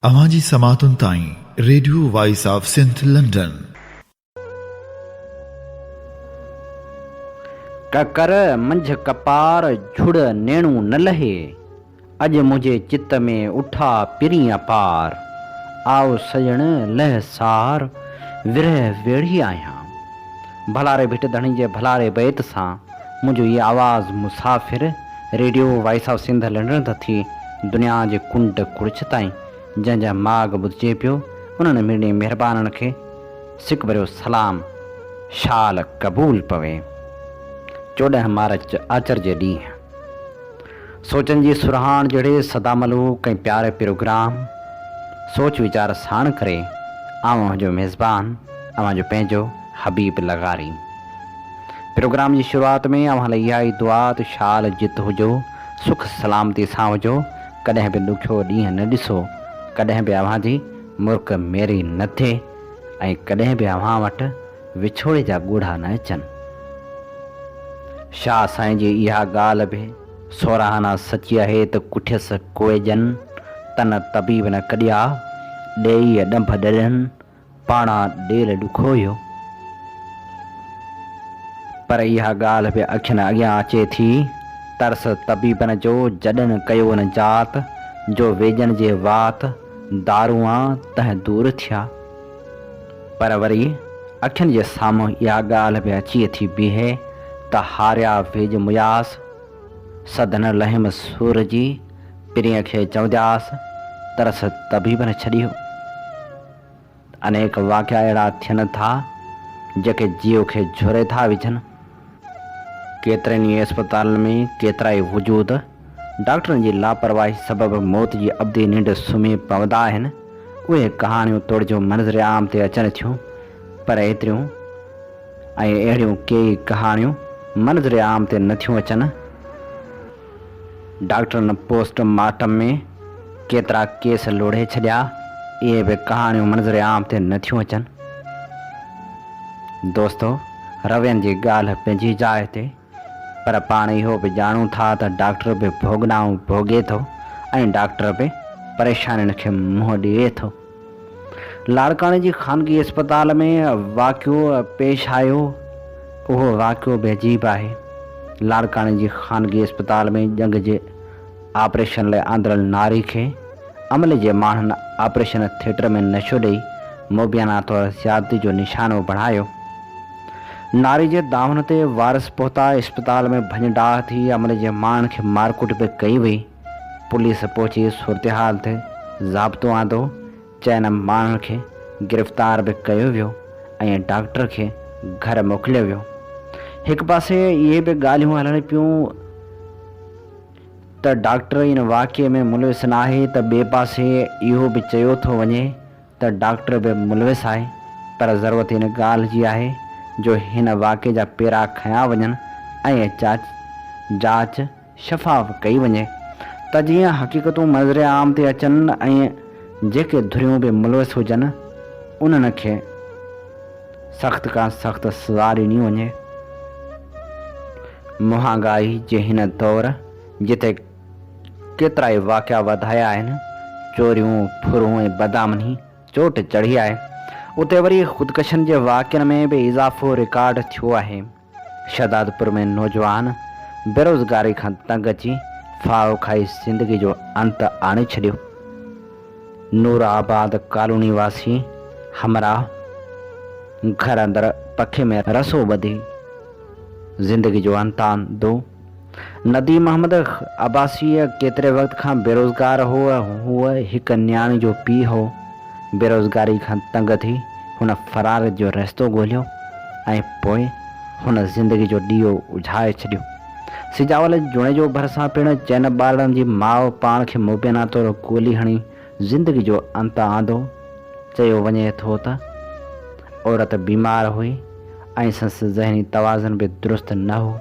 अवांजी समातुन ताईं radio voice of Sindh London. ककर मंझ कपार झुड़ नेणू न लहे, अज मुझे चित्त में उठा पिरी अपार। आओ सजण लह सार विरह वेड़ी आया, भलारे भिट धणी जे भलारे बैत सां मुझो ये आवाज़ मुसाफ़िर radio voice of Sindh London थी दुनिया जे कुंड कुड़छ ताईं जंहिंजा माग ॿुधिजे पियो उन्हनि मिड़नी महिरबाननि खे सिक भरियो सलाम शाल क़बूल पवे। 14 मार्च आचर जे ॾींहुं सोचनि जी सुरहाण जहिड़े सदामलूक ऐं प्यारे प्रोग्राम सोच वीचार साण करे आवां जो मेज़बान अवां जो पंहिंजो हबीब लगारी। प्रोग्राम जी शुरूआति में अवां लाइ इहा ई दुआ त शाल जित हुजो, सुख सलामती सां हुजो, कॾहिं बि ॾुखियो ॾींहुं न ॾिसो, कॾहिं बि अव्हां जी मुर्क मेरी न थिए ऐं कॾहिं बि अव्हां वटि विछोड़े जा ॻोढ़ा न अचनि। शाह साईं जी इहा ॻाल्हि बि सोराहना सची आहे त कुठियसि कोए ॼनि तन तबीब न कढिया, ॾेई ॾंभ ॾरनि पाणा ॾेल ॾुखोयो। पर इहा ॻाल्हि बि अखियुनि अॻियां अचे थी, तरस तबीबनि जो जॾनि कयो न जात, जो वेजन जे वात दारूआ तह दूर थिया। पर वरी अखियुनि जे साम्हूं इहा ॻाल्हि बि अची थी बीहे त हारिया वेज मुयास सदन लहिम सूर जी पिरीअ खे चवंदासीं तरस तबीबनि छॾियो। अनेक वाक़िया अहिड़ा थियनि था जेके जीव खे झुरे था विझनि। केतिरनि ई अस्पतालनि में केतिरा ई वजूद डॉक्टरनि जी लापरवाही सबबि मौत जी अवधि निंड सुम्ही पवंदा आहिनि। उहे कहाणियूं तोड़जो मंज़र आम ते अचनि थियूं, पर एतिरियूं ऐं अहिड़ियूं कई कहाणियूं मंज़र आम ते नथियूं अचनि। डॉक्टरनि पोस्टमार्टम में केतिरा केस लोढ़े छॾिया, इहे बि कहाणियूं मंज़र आम ते नथियूं अचनि। दोस्तो, रवियनि जी ॻाल्हि पंहिंजी जाइ ते, पर पाण इहो बि ॼाणूं था त डॉक्टर बि भोगनाऊं भोगे थो ऐं डॉक्टर बि परेशानियुनि खे मुंहुं ॾिए थो। लाड़काणे जी ख़ानगी अस्पताल में वाक़ियो पेश आयो, उहो वाक़ियो बि अजीब आहे। लाड़काणे जी ख़ानगी अस्पताल में ॼंग जे ऑपरेशन लाइ आंदड़ल नारी खे अमले जे माण्हुनि ऑपरेशन थिएटर में नशो ॾेई मुबियाना तौरु ज़्यादती जो निशानो बणायो। नारी जे दामन ते वारिस पहुता अस्पताल में भञडाह थी अमले जे माण्हुनि खे मारकुट बि कई वई। पुलिस पहुची सूरतहाल ते ज़ाब्तो आंदो, चइनि माण्हुनि खे गिरफ़्तार बि कयो वियो ऐं डॉक्टर खे घर मोकिलियो वियो। हिकु पासे इहे बि ॻाल्हियूं हलनि पियूं त डॉक्टर इन वाक़िए में मुलविस न आहे, त ॿिए पासे इहो बि चयो थो वञे त डॉक्टर बि मुलविस आहे। पर ज़रूरत इन ॻाल्हि जी आहे जो हिन वाक़िए जा पेरा खयां वञनि ऐं जांच शफ़ाफ़ कई वञे त जीअं हक़ीक़तूं मंज़र आम ते अचनि ऐं जेके धुरियूं बि मुलविस हुजनि उन्हनि खे सख़्त खां सख़्त सज़ा ॾिनी वञे। महांगाई जे हिन दौर जिते केतिरा ई वाक़िया वधाया आहिनि, चोरियूं फुरूं ऐं बदामनी चोट चढ़ी आहे, उते वरी ख़ुदकशियुनि जे वाक़ियनि में बि इज़ाफ़ो रिकॉर्ड थियो आहे। शहदादपुर में नौजवान बेरोज़गारी खां तंग अची फाहो खाई ज़िंदगी जो अंत आणे छॾियो। नूराबाद कॉलोनी वासी हमरा घर अंदरि पखे में रसो ॿधी ज़िंदगी जो अंत आंदो। नदीम अहमद अब्बासीअ केतिरे वक़्त खां बेरोज़गार हो। हूअ हिकु न्याणे जो पीउ हो। बेरोज़गारी खां तंग थी हुन फ़रार जो रस्तो ॻोल्हियो ऐं पोइ हुन ज़िंदगी जो ॾीओ उझाए छॾियो। सिजावल जुणे जो भरिसां पिणु चइनि ॿारनि जी माउ पाण खे मुबियाना तौरु गोली हणी ज़िंदगी जो अंत आंदो। चयो वञे थो त औरत बीमार हुई ऐं संसि ज़हनी तवाज़ुन बि दुरुस्त न हो,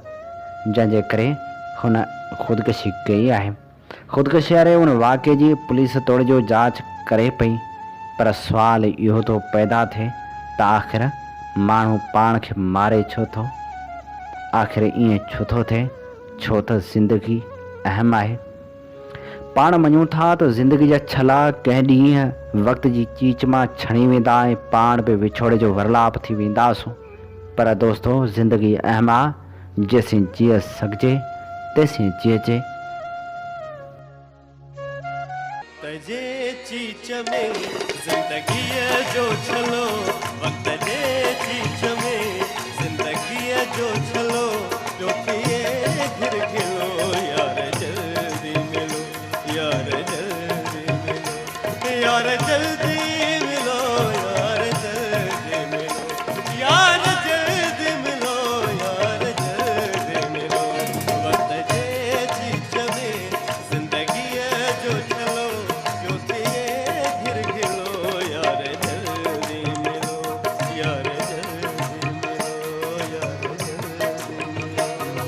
जंहिंजे करे हुन ख़ुदकशी कई आहे। ख़ुदकशी वारे उन वाक़िए जी पुलिस तौरु जांच करे पई, पर सुवाल इहो थो पैदा थिए त आख़िर माण्हू पाण खे मारे छो थो। आख़िर ईअं छो थो थिए? छो त ज़िंदगी अहम आहे। पाण मञूं था त ज़िंदगी जा छला कंहिं ॾींहुं वक़्त जी चीच मां छणी वेंदा ऐं पाण बि विछोड़े जो वरलाप थी वेंदासूं। पर दोस्तो ज़िंदगी अहम आहे, जेसीं जीअ सघिजे तेसीं जीअजे। तजे चीच में ज़िंदगीअ जो छलो, वक़्त जे चीच में ज़िंदगीअ जो छलो, जो पिए घिर घिलो यार जल्दी मिलो, यार जल्दी मिलो, यार जल्दी मिलो, यार जल्दी मिलो, यार जल्दी मिलो, यार जल्दी मिलो। वक़्त जे चीच में ज़िंदगीअ जो छलो, जो पिए घिर घिलो यार जल्दी मिलो, यार जल्दी मिलो, यार जल्दी मिलो।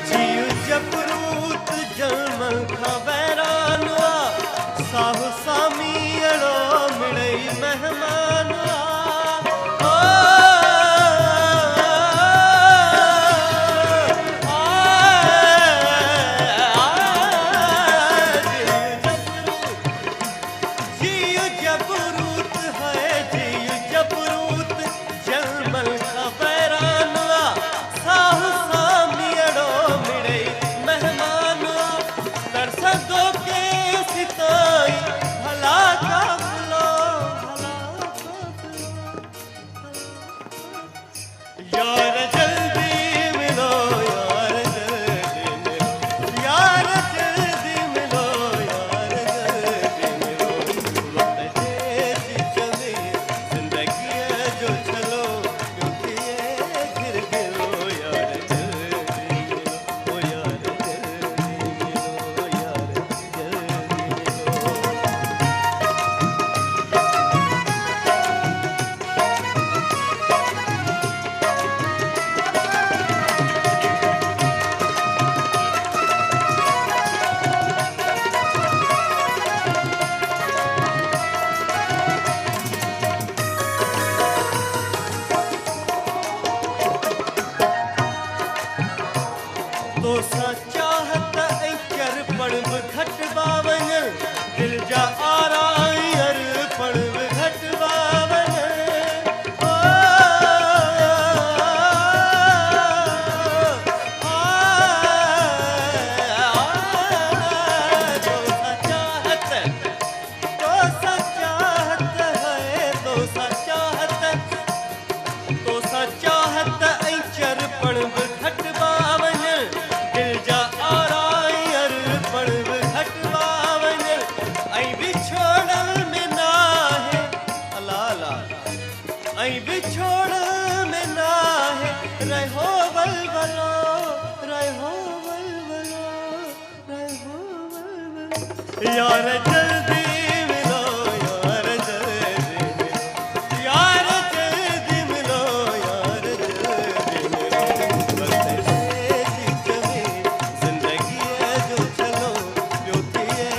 जीव जबरूत जलमल खां वैरान आ, साहु सामीअड़ो मिड़ई मेहमान आ। ओ, जीव जबरूत है, जीव जबरूत जलमल खां वैरान आ, साहु सामीअड़ो मिड़ई मेहमान आ। तरसंदो के सिताई भला काफ़िलो, भला काफ़िलो। यार जल्दी मिलो, यार जल्दी मिलो, यार जल्दी मिलो, यार जल्दी मिलो। वक़्त जे चीच में ज़िंदगीअ जो छलो, जो पिए घिर घिलो यार जल्दी मिलो, ओ यार जल्दी मिलो, यार जल्दी मिलो। तो सा चाहत ऐं चरपण बि घटिबा वञनि, दिलि जा आराई अरपण बि घटिबा वञनि। ओ, तो सा चाहत है, तो सा चाहत, तो सा चाहत ऐं चरपण बि घटिबा वञनि, दिलि जा आराई अरपण बि घटिबा वञनि। ऐं विछोड़ण में नाहे अला अला, ऐं विछोड़ण में नाहे रहो वलवलो, रहो वलवलो, रहो वलवलो। यार जल्दी मिलो, यार जल्दी मिलो, यार जल्दी मिलो, यार जल्दी मिलो। वक़्त जे चीच में ज़िंदगीअ जो छलो, जो पिए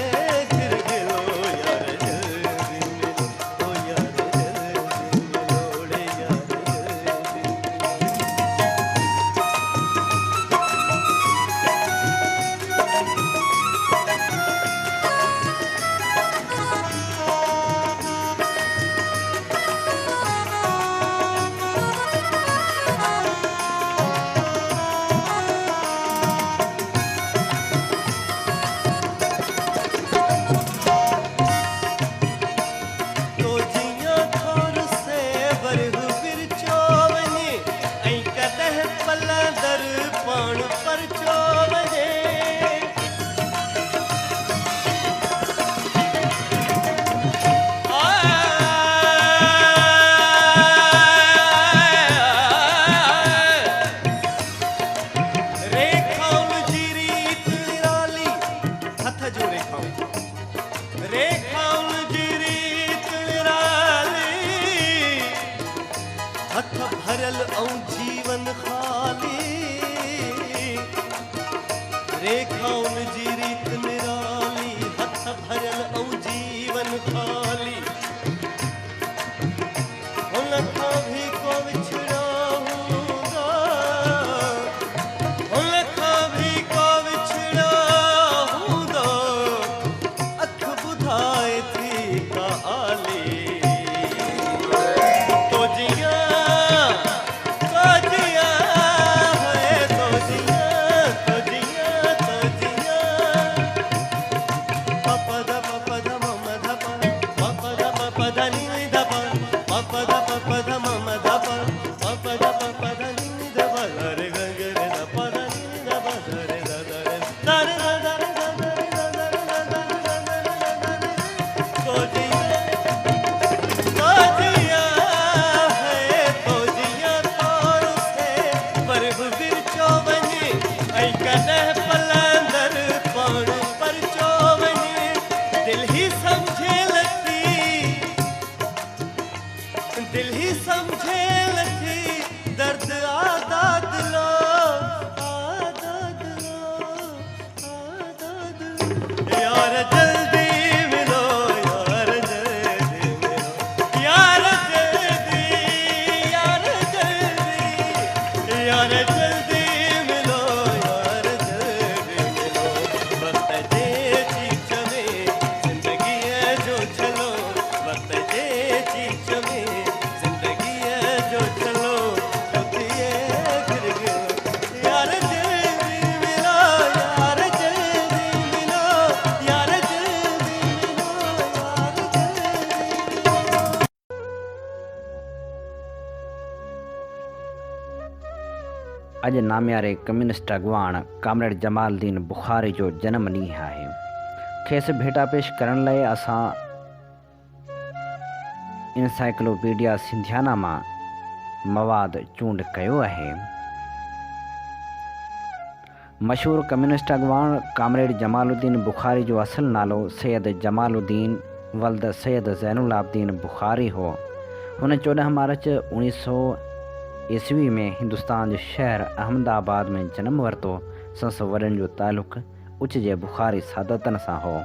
घिर घिलो यार जल्दी मिलो, ओ यार जल्दी मिलो, रे यार जल्दी मिलो। तो जियां थोर से वरहु विरचो वञे, ऐं कॾहिं पलंदर पाण परचो वञे। रेखाउनि जी रीत निराली, हथ जो रेखाउनि, रेखाउनि जी रीत निराली, हथ भरियल रेखाउन जी रीत निराली हथ भरियल ऐं जीवन खाली हुन खां भी को विछड़ा हूंदा हुन खां भी को विछड़ा हूंदा अख ॿुधाए थी कहाली तो जिया तो जिया है तो जिया तो जिया तो जिया पप द मम ध पप द नि ध पप द मम ध पप द नि ध रे ग रे ध प द नि ध प रे द रे द रे द रे तो जिया है तो जिया तौर से पर गुज़र चो वञे ऐं कॾहिं पलंदर पण पर चो वञे दिल ही समझे लथी दर्द आदाद लो यार जल्दी मिलो यार जल्दी मिलो यार जल्दी यार जल्दी यार जल्दी मिलो यार जल्दी मिलो वक्त जे चीच में जिंदगी है जो चलो वक्त जे चीच में जिंदगी है जो चलो ये गिर गयो यार जल्दी मिलो यार जल्दी मिलो यार जल्दी मिलो यार जल्दी अॼु नाम्यारे कम्युनिस्ट अॻवान कामरेड जमालुद्दीन बुखारी जो जनम ॾींहुं आहे। खेसि भेटा पेश करण लाइ असां इनसाइक्लोपीडिया सिंधियाना मां मवाद चूंड कयो आहे। मशहूर कम्युनिस्ट अॻवान कामरेड जमालुद्दीन बुखारी जो असुल नालो सैयद जमालुद्दीन वल्द सैयद ज़ैनुल आबदीन बुखारी हो। हुन 14 मार्च 1900 ईस्वी में हिंदुस्तान जे शहर अहमदाबाद में जन्म वरितो। संस वॾनि जो तालुक़ उच जे बुखारी सादतनि सां हो।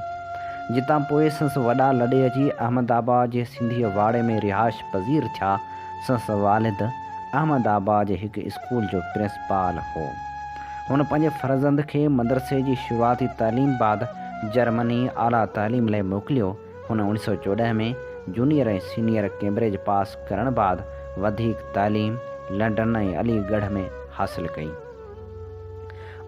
जितां पोइ संस वॾा लॾे अची अहमदाबाद जे सिंधी वाड़े में रिहाइश पज़ीर थिया। संस वालिद अहमदाबाद जे हिकु स्कूल जो प्रिंसिपाल हो। हुन पंहिंजे फ़र्ज़ंद खे मदरसे जी शुरूआती तालीम बाद जर्मनी आला तालीम लाइ मोकिलियो। हुन 1914 में जूनियर ऐं सीनियर कैम्ब्रिज पास करण बाद वधीक तालीम लंडन ऐं अलीगढ़ में हासिल कई।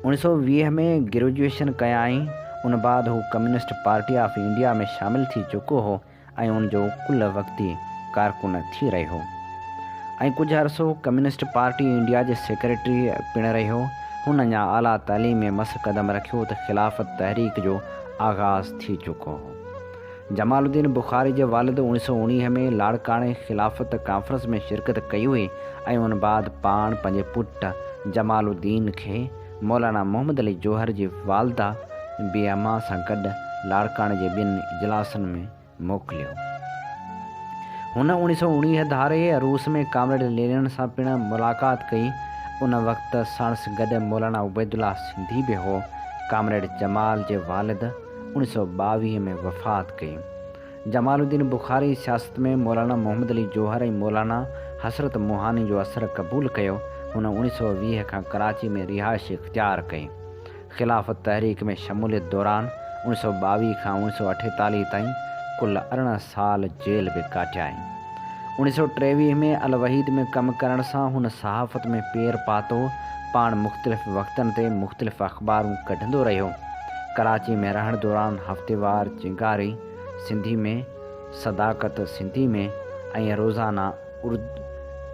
1920 में ग्रेजुएशन कयाईं। उन बाद हू कम्युनिस्ट पार्टी ऑफ इंडिया में शामिल थी चुको हो ऐं उन जो कुल वक़्ती कारकुन थी रहियो ऐं कुझु अरसो कम्युनिस्ट पार्टी इंडिया जे सेक्रेटरी पिणु रहियो। हुन अञा आला तालीम में मस क़दम रखियो त ख़िलाफ़त तहरीक जो आगाज़ थी चुको हो। जमालुद्दीन बुखारी जे वालिद 1919 में लाड़काणे ख़िलाफ़त कॉन्फ्रेंस में शिरकत कई हुई ऐं उन बाद पाण पंहिंजे पुटु जमालुद्दीन खे मौलाना मोहम्मद अली जौहर जी वालदा बियमा सां गॾु लाड़काणे जे ॿिनि इजलासनि में मोकिलियो। हुन 1919 धारे रूस में कामरेड लेनिन सां पिणु मुलाक़ात कई। उन वक़्तु साणुसि गॾु मौलाना उबैदुल्ला सिंधी बि हो। कामरेड जमाल जे वालिद 1922 में वफ़ात कई। जमालुद्दीन बुखारी सियासत में मौलाना मोहम्मद अली जौहर ऐं मौलाना हसरत मोहानी जो असरु क़बूल कयो। हुन 1920 खां कराची में रिहाइश इख्तियार कई। ख़िलाफ़त तहरीक में शमूलियत दौरान 1922 खां 1948 ताईं कुल 18 साल जेल बि काटियाईं। 1923 में अलवहीद में कमु करण सां हुन सहाफ़त में पेर पातो। पाण मुख़्तलिफ़ वक़्तनि ते मुख़्तलिफ़ अख़बारूं कढंदो रहियो। कराची में रहण दौरान हफ़्तेवार चिंगारी सिंधी में, सदाकत सिंधी में ऐं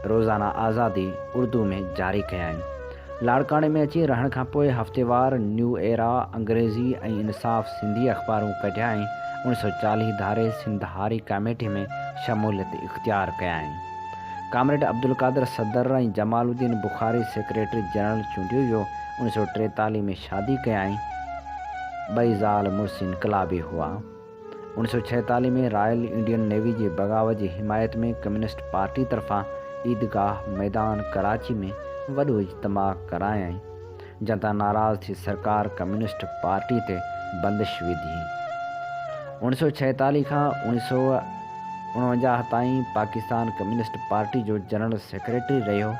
रोज़ाना आज़ादी उर्दू में जारी कयाईं। लाड़काणे में अची रहण खां पोइ हफ़्तेवार न्यू एरा अंग्रेज़ी ऐं इंसाफ़ सिंधी अख़बारूं कढियाईं। 1940 धारे सिंधहारी कमेटी में शमूलियत इख्तियार कयाईं। कामरेड अब्दुल कादिर सदर ऐं जमालुद्दीन बुखारी सेक्रेटरी जनरल चूंडियो वियो। 1943 में शादी कयाईं। ॿई ज़ाल मुड़ुसु इनकलाबी हुआ। 1946 में रॉयल इंडियन नेवी जी बग़ावत जी हिमायत में कम्युनिस्ट पार्टी तरफ़ां ईदगाह मैदान कराची में वॾो इज्तिमा करायईं। जनता नाराज़ थी सरकार कम्युनिस्ट पार्टी ते बंदिश विधी। 1946 खां 1949 ताईं पाकिस्तान कम्युनिस्ट पार्टी जो जनरल सेक्रेटरी रहियो।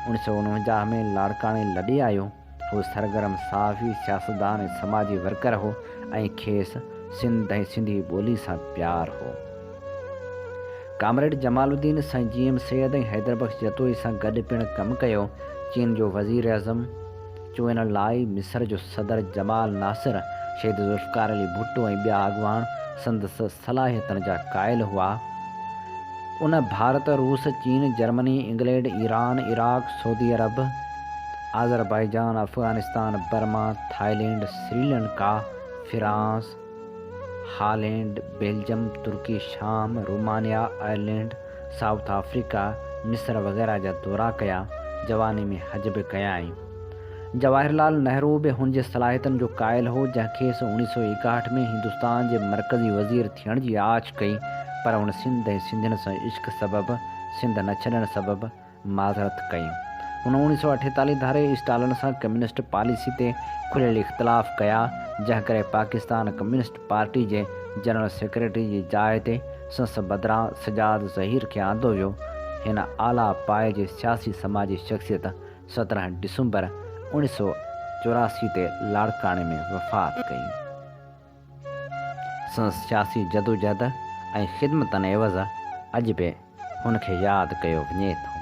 1949 में लाड़काणे लॾे आयो। हू सरगर्म साफ़ी सियासतदान ऐं समाजी वर्कर हो ऐं खेसि सिंध ऐं सिंधी ॿोली सां प्यार हो। कामरेड जमालुद्दीन साईं GM सैयद ऐं हैदरबख्श जतोई सां गॾु पिणु कमु कयो। चीन जो वज़ीर अज़म चूंडण लाइ मिस्र जो सदर जमाल नासिर, शहीद ज़ुल्फ़िकार अली भुट्टो ऐं ॿिया अॻवान संदसि सलाहियतनि जा क़ाइल हुआ। उन भारत, रूस, चीन, Germany, England, Iran, Iraq, Saudi Arab, Azerbaijan, Afghanistan, Burma, Thailand, Sri Lanka, France, Holland, Belgium, तुर्की, शाम, रोमानिया, आयरलैंड, साउथ अफ्रीका, मिस्र वग़ैरह जा दौरा कया। जवानी में हज बि कयाई। जवाहरलाल नेहरू बि हुन जे सलाहियतनि जो क़ाइल हो, जंहिंखेसि 1961 में हिंदुस्तान जे मरकज़ी वज़ीर थियण जी आछ कई, पर हुन सिंध ऐं सिंधियुनि सां इश्क सबबि, सिंध न छॾण सबबि माज़रत कई। हुन 1948 धारे स्टालिन सां कम्युनिस्ट पॉलिसी ते खुलियल इख़्तिलाफ़ कया, जंहिं करे पाकिस्तान कम्युनिस्ट पार्टी जे जनरल सेक्रेटरी जी जाइ ते संस बदिरां सजाद ज़हीर खे आंदो वियो। हिन आला पाए जे सियासी समाजी शख़्सियत 17 डिसंबर 1984 ते लाड़काणे में वफ़ात कई। संस सियासी जदोजहद ऐं ख़िदमतनि एवज़ अॼु बि हुनखे यादि कयो वञे थो।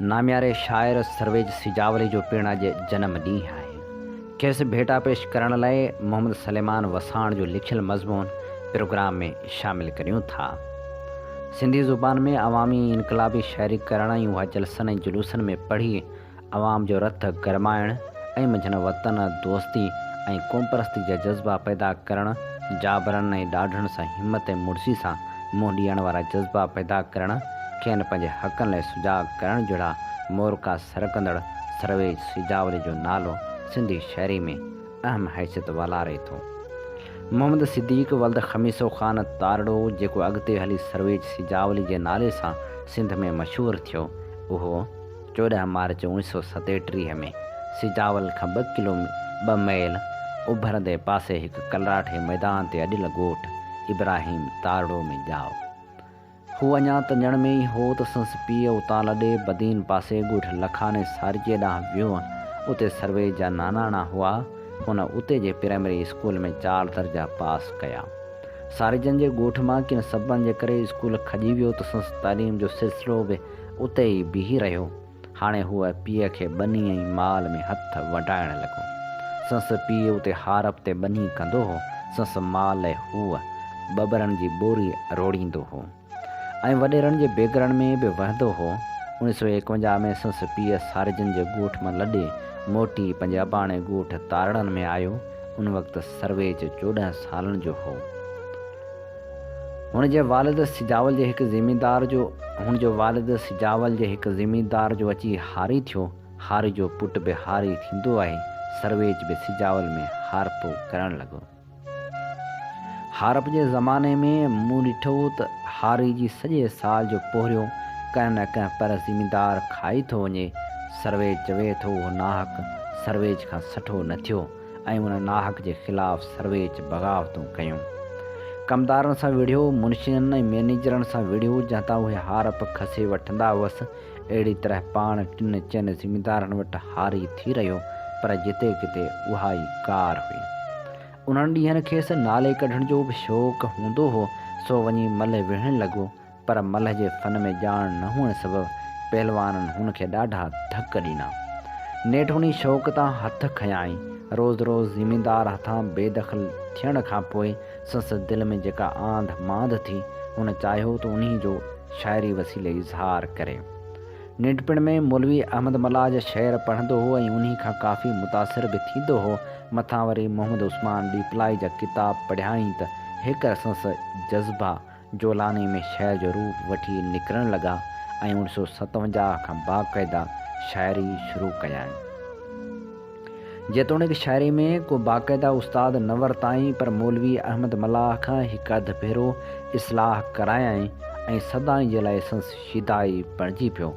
नाम्यारे शाइर सर्वेज सिजावली जो पिणु अॼु जनम ॾींहुं आहे। खेसि भेटा पेश करण लाइ मोहम्मद सलेमान वसाण जो लिखियलु मज़मून प्रोग्राम में शामिल करियूं था। सिंधी ज़ुबान में अवामी इनकलाबी शाइरी करण ऐं उहा जलसनि ऐं जुलूसनि में पढ़ी अवाम जो रत गरमाइण ऐं मंझंदि वतन दोस्ती ऐं क़ौमपरस्ती जा जज़्बा पैदा करण, जाबरनि ऐं ॾाढनि सां हिमत ऐं मुड़सी सां मुंहुं ॾियण वारा जज़्बा पैदा करण, खेनि पंहिंजे हक़नि लाइ सुजाॻ करण जहिड़ा मोरका सरकंदड़ सर्वेज सिजावली जो नालो सिंधी शाइरी में अहम हैसियत वालारे थो। मोहम्मद सिद्दीक़ वल्द ख़मीसो ख़ान तारड़ो, जेको अॻिते हली सर्वेज सिजावली जे नाले सां सिंध में मशहूरु थियो, उहो 14 मार्च 1937 में सिजावल खां 2 मैल उभरंदे पासे हिकु कलराठे मैदान ते अॼुल ॻोठ इब्राहिम तारड़ो में ॼाओ। हू अञा तंजण में ई हो त संस पीउ उतां लॾे बदीन पासे ॻोठ लखाने सारिजे ॾांहुं वियो। उते सर्वेज जा नानाणा हुआ। हुन उते जे प्राइमरी स्कूल में 4 दर्जा पास कया। सारिजन जे ॻोठ मां किन सबबनि जे करे स्कूल खॼी वियो त संस तालीम जो सिलसिलो बि उते ई बीही रहियो। हाणे हूअ पीउ खे बनी ऐं माल में हथ वढाइण लॻो। संस पीउ उते हारप ते बनी कंदो हो। संस माल लाइ हूअ बबरनि जी ॿोरी रोड़ींदो हो ऐं वॾेरनि जे बेगरनि में बि वहंदो हो। 1951 में संस पीउ सारिजन जे ॻोठ मां लॾे मोटी पंहिंजे अबाणे ॻोठ तारड़नि में आयो। उन वक़्तु सर्वेज 14 सालनि जो हो। हुन जे वालिद सिजावल जे हिकु ज़मींदार जो अची हारी थियो। हारी जो पुटु बि हारी थींदो आहे। सर्वेज बि सिजावल में हारपो करणु लॻो। हारप जे ज़माने में मूं ॾिठो त हारी जी सॼे साल जो पोरियो कंहिं न कंहिं पर ज़मींदार खाई थो वञे। सर्वेज चवे थो उहो नाहक सर्वेज खां सठो न थियो ऐं उन नाहक जे ख़िलाफ़ु सर्वेज बग़ावतूं कयूं। कमदारनि सां विढ़ियो, मुंशियनि ऐं मैनेजरनि सां विढ़ियो, जंहिं तां उहे हारप खसे वठंदा हुअसि। अहिड़ी तरह पाण 3 ज़मींदारनि वटि हारी थी रहियो, पर जिते किथे उहा ई कार हुई। उन्हनि ॾींहंनि खेसि नाले कढण जो बि शौक़ु हूंदो हो, सो वञी मल विढ़णु लॻो। पर मल जे फन में ॼाण न हुअण सबबि पहलवाननि हुनखे ॾाढा धक ॾिना। नेठि हुन शौक़ तां हथ खयाई। रोज़ ज़मींदार हथां बेदख़ल थियण खां पोइ संस दिलि में जेका आंध मांध थी, हुन चाहियो त उन्ही जो शाइरी वसीले इज़हार करे। नंढपिण में मौलवी अहमद मल्ला जा शेर पढ़ंदो हो ऐं उन्ही खां काफ़ी मुतासिर बि थींदो हो। मथां वरी मोहम्मद उस्मान डीपलाई जा किताब पढ़ियाई त हिकु संस जज़्बा जोलानी में शइ जो रूप वठी निकिरणु लॻा ऐं 1957 खां बाक़ाइदा शाइरी शुरू कयाई। जेतोणीकि शाइरी में को बाक़ाइदा उस्ताद न वरिताई, पर मौलवी अहमद मल्ला खां हिकु अधु भेरो इस्लाह करायाई ऐं सदाई जे लाइ संस शिदाई बणिजी पियो।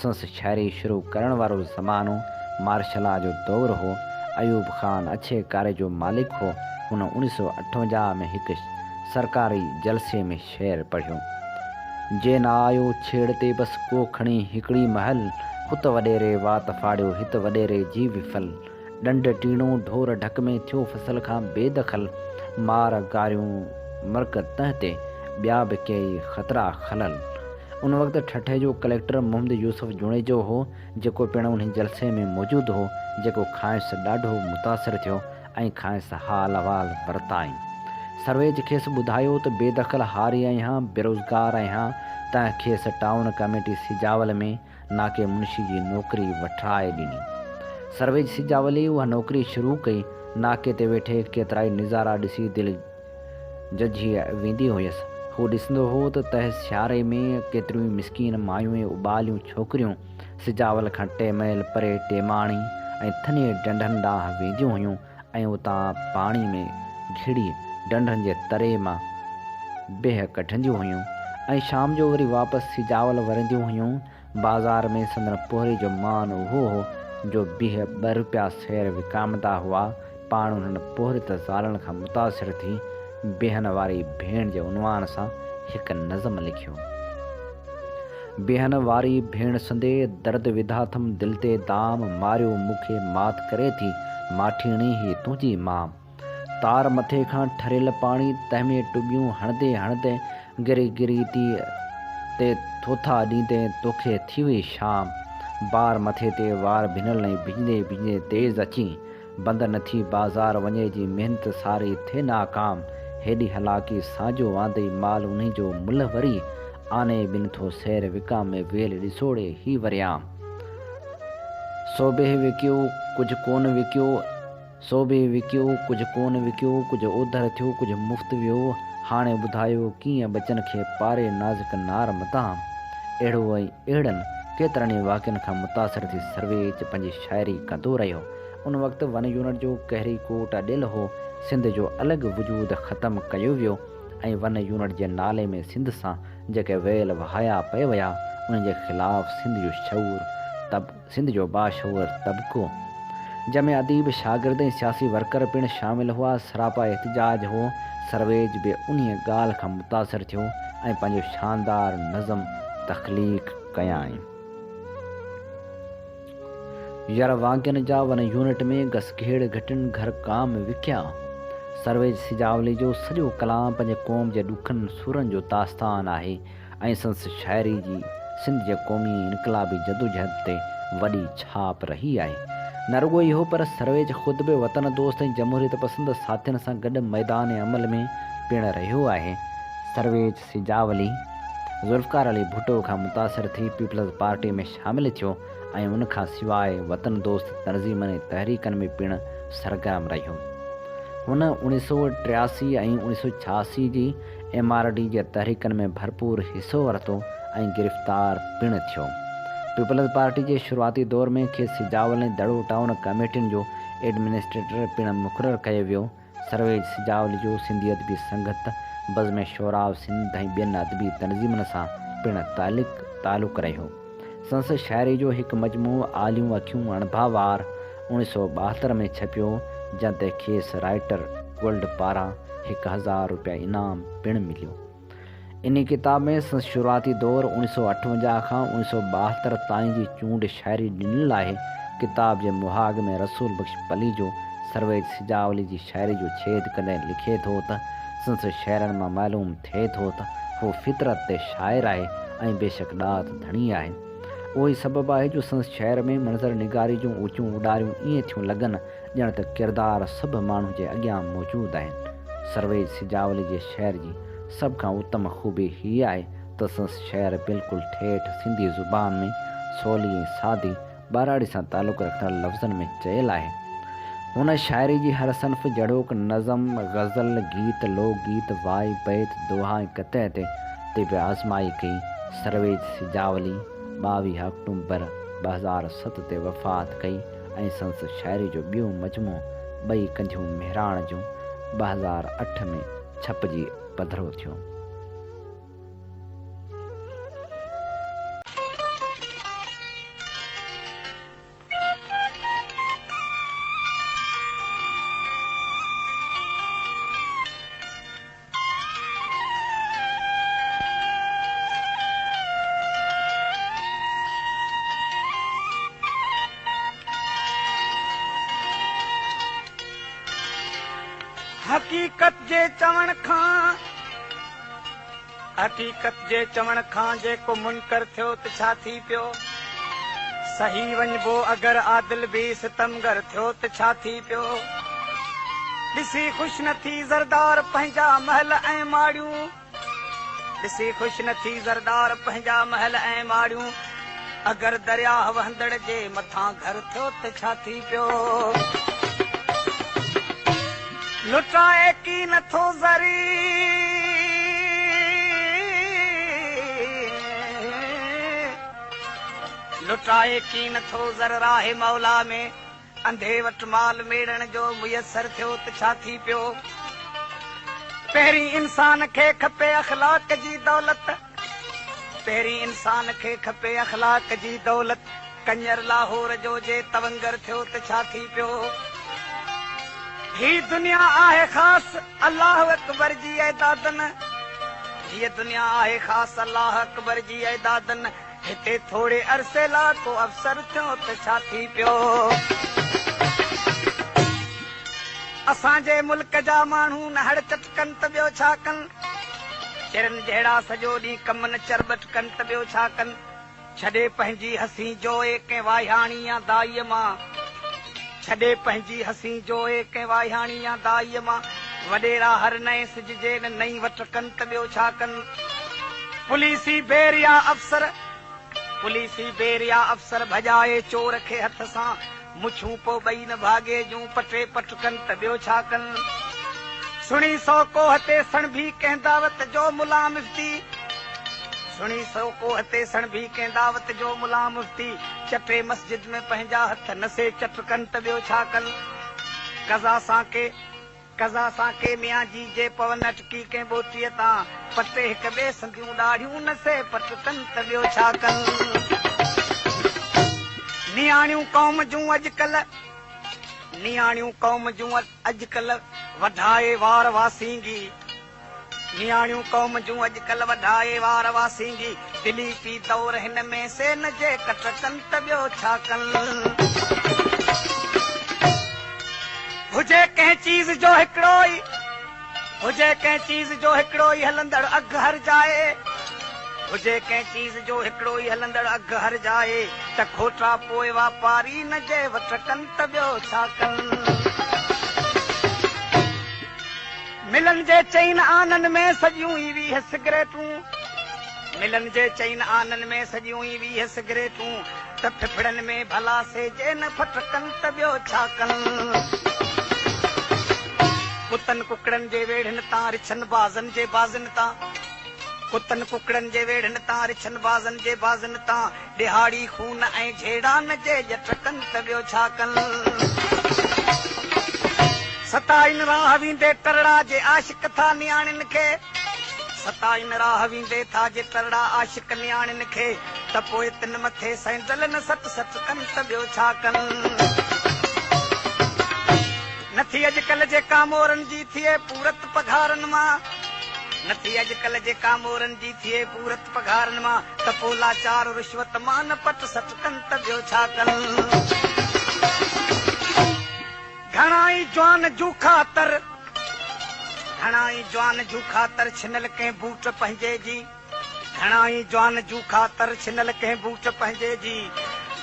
संस शाइरी शुरू करण वारो ज़मानो मार्शला जो दौर हो। अयूब खान अच्छे कार्य जो मालिक हो। हुन 1958 में हिकु सरकारी जलसे में शेर पढ़ियो, जे न आयो छेड़ते बस को खणी हिकिड़ी महल, हुत वॾेरे वात फाड़ियो हित वॾेरे जी विफल, डंड टीणो ढोर ढक में थियो फसल खां बेदखल, मार गारियूं मर्क तह ते ॿिया बि कई ख़तरा खलल। उन वक़्तु ठठे जो कलेक्टर मोहम्मद यूसुफ जुणेजो हो, जेको पिण उन जलसे में मौजूदु हो, जेको खांइसि ॾाढो मुतासिर थियो ऐं खांइसि हाल अहवाल वरिताई। सर्वेज खेसि ॿुधायो त बेदख़ल हारी आहियां, बेरोज़गार आहियां, तंहिं खेसि टाउन कमेटी सिजावल में नाके मुंशी जी नौकिरी वठाए ॾिनी। सर्वेज सिजावली उहा नौकिरी शुरू कई। नाके ते वेठे केतिरा ई नज़ारा ॾिसी दिलि जझी वेंदी हुयसि। हू ॾिसंदो हो त तंहिं सियारे में केतिरियूं मिसकीन मायूं ऐं उॿालियूं छोकिरियूं सिजावल खां टे मैल परे टेमाणी ऐं थने डंडनि ॾांहुं वेंदियूं हुयूं ऐं उतां पाणी में घिड़ी डंडनि जे तरे मां बेह कढंदियूं हुयूं ऐं शाम जो वरी वापसि सिजावल वरंदियूं हुयूं। बाज़ार में संदन पोहरे जो मान उहो हो जो बीह 2 रुपया सेर विकामंदा हुआ। पाण उन्हनि पोहरे त ज़ालनि खां मुतासिर थी बेहन वारी भेण जे उनवान सां हिकु नज़म लिखियो। बेहन वारी भेण संदे दर्द विधाथम दिल ते दाम, मारियो मूंखे मात करे थी माठीणी ही तुंहिंजी मां। तार मथे खां ठरियल पाणी तंहिंमें टुबियूं हणंदे हणंदे गिरी गिरी थी ते थोथा ॾींदे तोखे थी वई शाम। बार मथे ते वार भिनल ऐं भिजंदे भिजंदे तेज़ अची बंदि न थी बाज़ार वञे जी महिनत सारी थे नाकाम। हेॾी हलाकी साॼो वांदे माल उन्ही जो मुल वरी, आने ॿिन थो सैर विकाम में वेल ॾिसोड़े ही वरियाम। सोबे विकियो कुझु कोन विकियो, सोबे विकियो कुझु कोन विकियो, कुझु ओधर थियो कुझु मुफ़्त वियो। हाणे ॿुधायो कीअं बचन खे पारे नाज़ुक नार मदाम। अहिड़ो ऐं अहिड़नि केतिरनि ई वाक़िअनि खां मुतासिर थी सर्वेज पंहिंजी शाइरी कंदो रहियो। उन वक़्तु वन यूनिट जो कहरी कोट ॾियल हो। सिंध जो अलॻि वजूद ख़तमु कयो वियो ऐं वन यूनिट जे नाले में सिंध सां जेके वेल वहाया पए विया, उन जे ख़िलाफ़ सिंध जो बाशऊर तबिको, जंहिंमें अदीब शागिर्द ऐं सियासी वर्कर पिणु शामिल हुआ, सरापा एहतिजाज हो। सर्वेज बि उन ॻाल्हि खां मुतासिर थियो ऐं पंहिंजो शानदार नज़म तख़लीक़ कयाई। यार वांगियनि जा वन यूनिट में घसघेड़ घटिन घर काम विकिया। सर्वेज सिजावली जो सॼो कलाम पंहिंजे क़ौम जे ॾुखनि सुरनि जो दास्तान आहे ऐं संस शाइरी जी सिंध जे क़ौमी इनक़लाबी जदोजहद ते वॾी छाप रही आहे। न रुॻो इहो पर सर्वेज ख़ुदि बि वतन दोस्त ऐं जमहूरियत पसंदि साथियुनि सां गॾु मैदान अमल में पिणु रहियो आहे। सर्वेज सिजावली ज़ुल्फ़कार अली भुट्टो खां मुतासिर थी पीपल्स पार्टी में शामिलु थियो ऐं उनखां सवाइ वतन दोस्त तनज़ीमनि ऐं तहरीकनि में पिणु सरगर्म रहियो। हुन 1983 ऐं 1986 जी MRD जे तहरीकनि में भरपूर हिसो वरितो ऐं गिरफ़्तार पिणु थियो। पीपल्स पार्टी जे शुरूआती दौर में खेसि सिजावल ऐं दड़ो टाउन कमेटियुनि जो एडमिनिस्ट्रेटर पिणु मुक़ररु कयो वियो। सर्वेज सिजावली जो सिंधी अदबी संगत, बज़्म शोराव सिंध ऐं ॿियनि अदबी तनज़ीमनि सां पिणु तालुक़ रहियो। संस शाइरी जो हिकु मजमू आलियूं अखियूं अणभावार 1972 में छपियो, जंहिं ते खेसि राइटर गोल्ड पारां 1000 रुपया इनाम पिणु मिलियो। इन किताब में संस शुरूआती दौर 1958 खां 1972 ताईं जी चूंड शाइरी ॾिनल आहे। किताब जे मुहाग में रसूल बख्श पली जो सर्वेज सिजावली जी शाइरी जो छेद कॾहिं लिखे थो त संस शाइरनि मां मालूम थिए थो त हू फितरत ते शाइर आहे ऐं बेशक ॾात धणी आहे। उहो ई सबबु आहे जो संस शहर में मंज़र निगारी जूं ऊचियूं उॾारियूं ईअं थियूं लॻनि ॼण त किरदार सभु माण्हू जे अॻियां मौजूदु आहिनि। सर्वेज सिजावली जे शहर जी सभ खां उत्तम ख़ूबी हीअ आहे त संस शहर बिल्कुलु ठेठ सिंधी ज़ुबान में सवली ऐं सादी ॿाराड़ी सां तालुक़ु रखंदड़ लफ़्ज़नि में चयल आहे। हुन शाइरी जी हर सन्फ़ जहिड़ोक नज़म, ग़ज़ल, गीत, लोकगीत, वाई, बैत, दोहा ऐं कतह ते बि आज़माई कई। सर्वेज सिजावली 22 अक्टूबर 2007 ते वफ़ात कई ऐं संस शाइरी जो ॿियो मजमू ॿई कंधियूं मेहराण जूं 2008 में छपिजी पधिरो थियो। हकीकत जे चवण खां हकीकत जे चवण खां जेको मुनकर थियो त छा थी पियो सही वञबो अगर आदिल भी सितमगर थियो त छा थी पियो ॾिसी ख़ुश न थी ज़रदार पंहिंजा महल ऐं माड़ियूं ॾिसी ख़ुश न थी ज़रदार पंहिंजा महल ऐं माड़ियूं अगर दरिया वहंदड़ जे मथां घर थियो त छा थी पियो लुटाए की नथो ज़री लुटाए की नथो ज़र राहे मौला में अंधे वट माल मेड़ण जो मुयसर थियो त छा थी पियो पहिरीं इंसान खे खपे अखलाक जी दौलत पहिरीं इंसान खे खपे अखलाक जी दौलत कंजर लाहौर जो जे तवंगर थियो त छा थी पियो ही दुनिया आहे ख़ास अल्लाह अकबर जी ऐदादन हीअ दुनिया आहे ख़ास अल्लाह अकबर जी ऐदादन हिते थोड़े अरसे लाइ को अवसर थियो त छा थी पियो असांजे मुल्क जा माण्हू न हड़ चटकनि त ॿियो छा कनि चिरनि जहिड़ा सॼो ॾींहुं कम न चरबट कनि त ॿियो छा कनि छॾे पंहिंजी हसी जोए कंहिं वाहियाणी या दाईअ मां छॾे पंहिंजी हसी जोए कंहिं वाहियाणी या दाईअ मां वॾेरा हर नए सिज जे नई वट कनि त ॿियो छा कनि पुलिसी बेरिया अफ़सर भॼाए चोर खे हथ सां मुछूं पो ॿई न भागे जूं पटे पट कनि त ॿियो छा कनि सुणी सौ कोह ते सण भी कंहिं दावत जो मुला मुफ्ती सुणी सौ कोह ते सण भी कंहिं दावत जो मुला मुफ्ती चटे मस्जिद में पंहिंजा हथ नसे चट कनि त ॿियो छा कनि कज़ा सां के मियां जी जे पवन अटकी कंहिं ॿोटीअ तां पटे हिक ॿिए संदियूं ॾाढ़ियूं नसे पट कनि त ॿियो छा कनि नियाणियूं कौम जूं अॼुकल्ह वधाए वार वासींगी नियाणियूं कौम जूं अॼुकल्ह वधाए वार वासींगी दिली पी दौर हिन में से न जे कट कनि त ॿियो छा कनि हुजे कंहिं चीज़ जो हिकिड़ो ई हलंदड़ अघ हर जाए हुजे कंहिं चीज़ जो हिकिड़ो ई हलंदड़ अघ हर जाए त खोटा पोइ वापारी न जे वठ कनि त ॿियो छा कनि मिलन जे चईन आननि में सॼियूं ई 20 सिगरेटूं मिलन जे चईन आननि में सॼियूं ई 20 सिगरेटूं त फिफड़नि में भला से जे न फटकनि त ॿियो छा कनि कुतनि कुकड़नि जे वेढ़नि तां रिछनि बाज़नि जे बाज़नि तां कुतनि कुकड़नि जे वेढ़नि तां रिछनि बाज़नि जे बाज़नि तां ॾिहाड़ी खून ऐं झेड़ा न जे ॼट कनि त ॿियो छा कनि सताइन राह वेंदे तरड़ा जे आशिक था नियाणियुनि खे सताइन राह वेंदे था जे तरड़ा आशिक नियाणियुनि खे त पोइ तिन मथे सैंडल न सट सट कनि त ॿियो छा कनि नथी अॼुकल्ह जेका मोरनि जी थिए पूरत पघारनि मां नथी अॼुकल्ह जेका मोरनि जी थिए पूरत पघारनि मां त पोइ लाचार रिश्वत मां न पट सट कनि त ॿियो छा कनि घणाई जवान जू ख़ातर छिनल कंहिं बूट पंहिंजे जी घणाई जवान जू ख़ातर छिनल कंहिं बूट पंहिंजे जी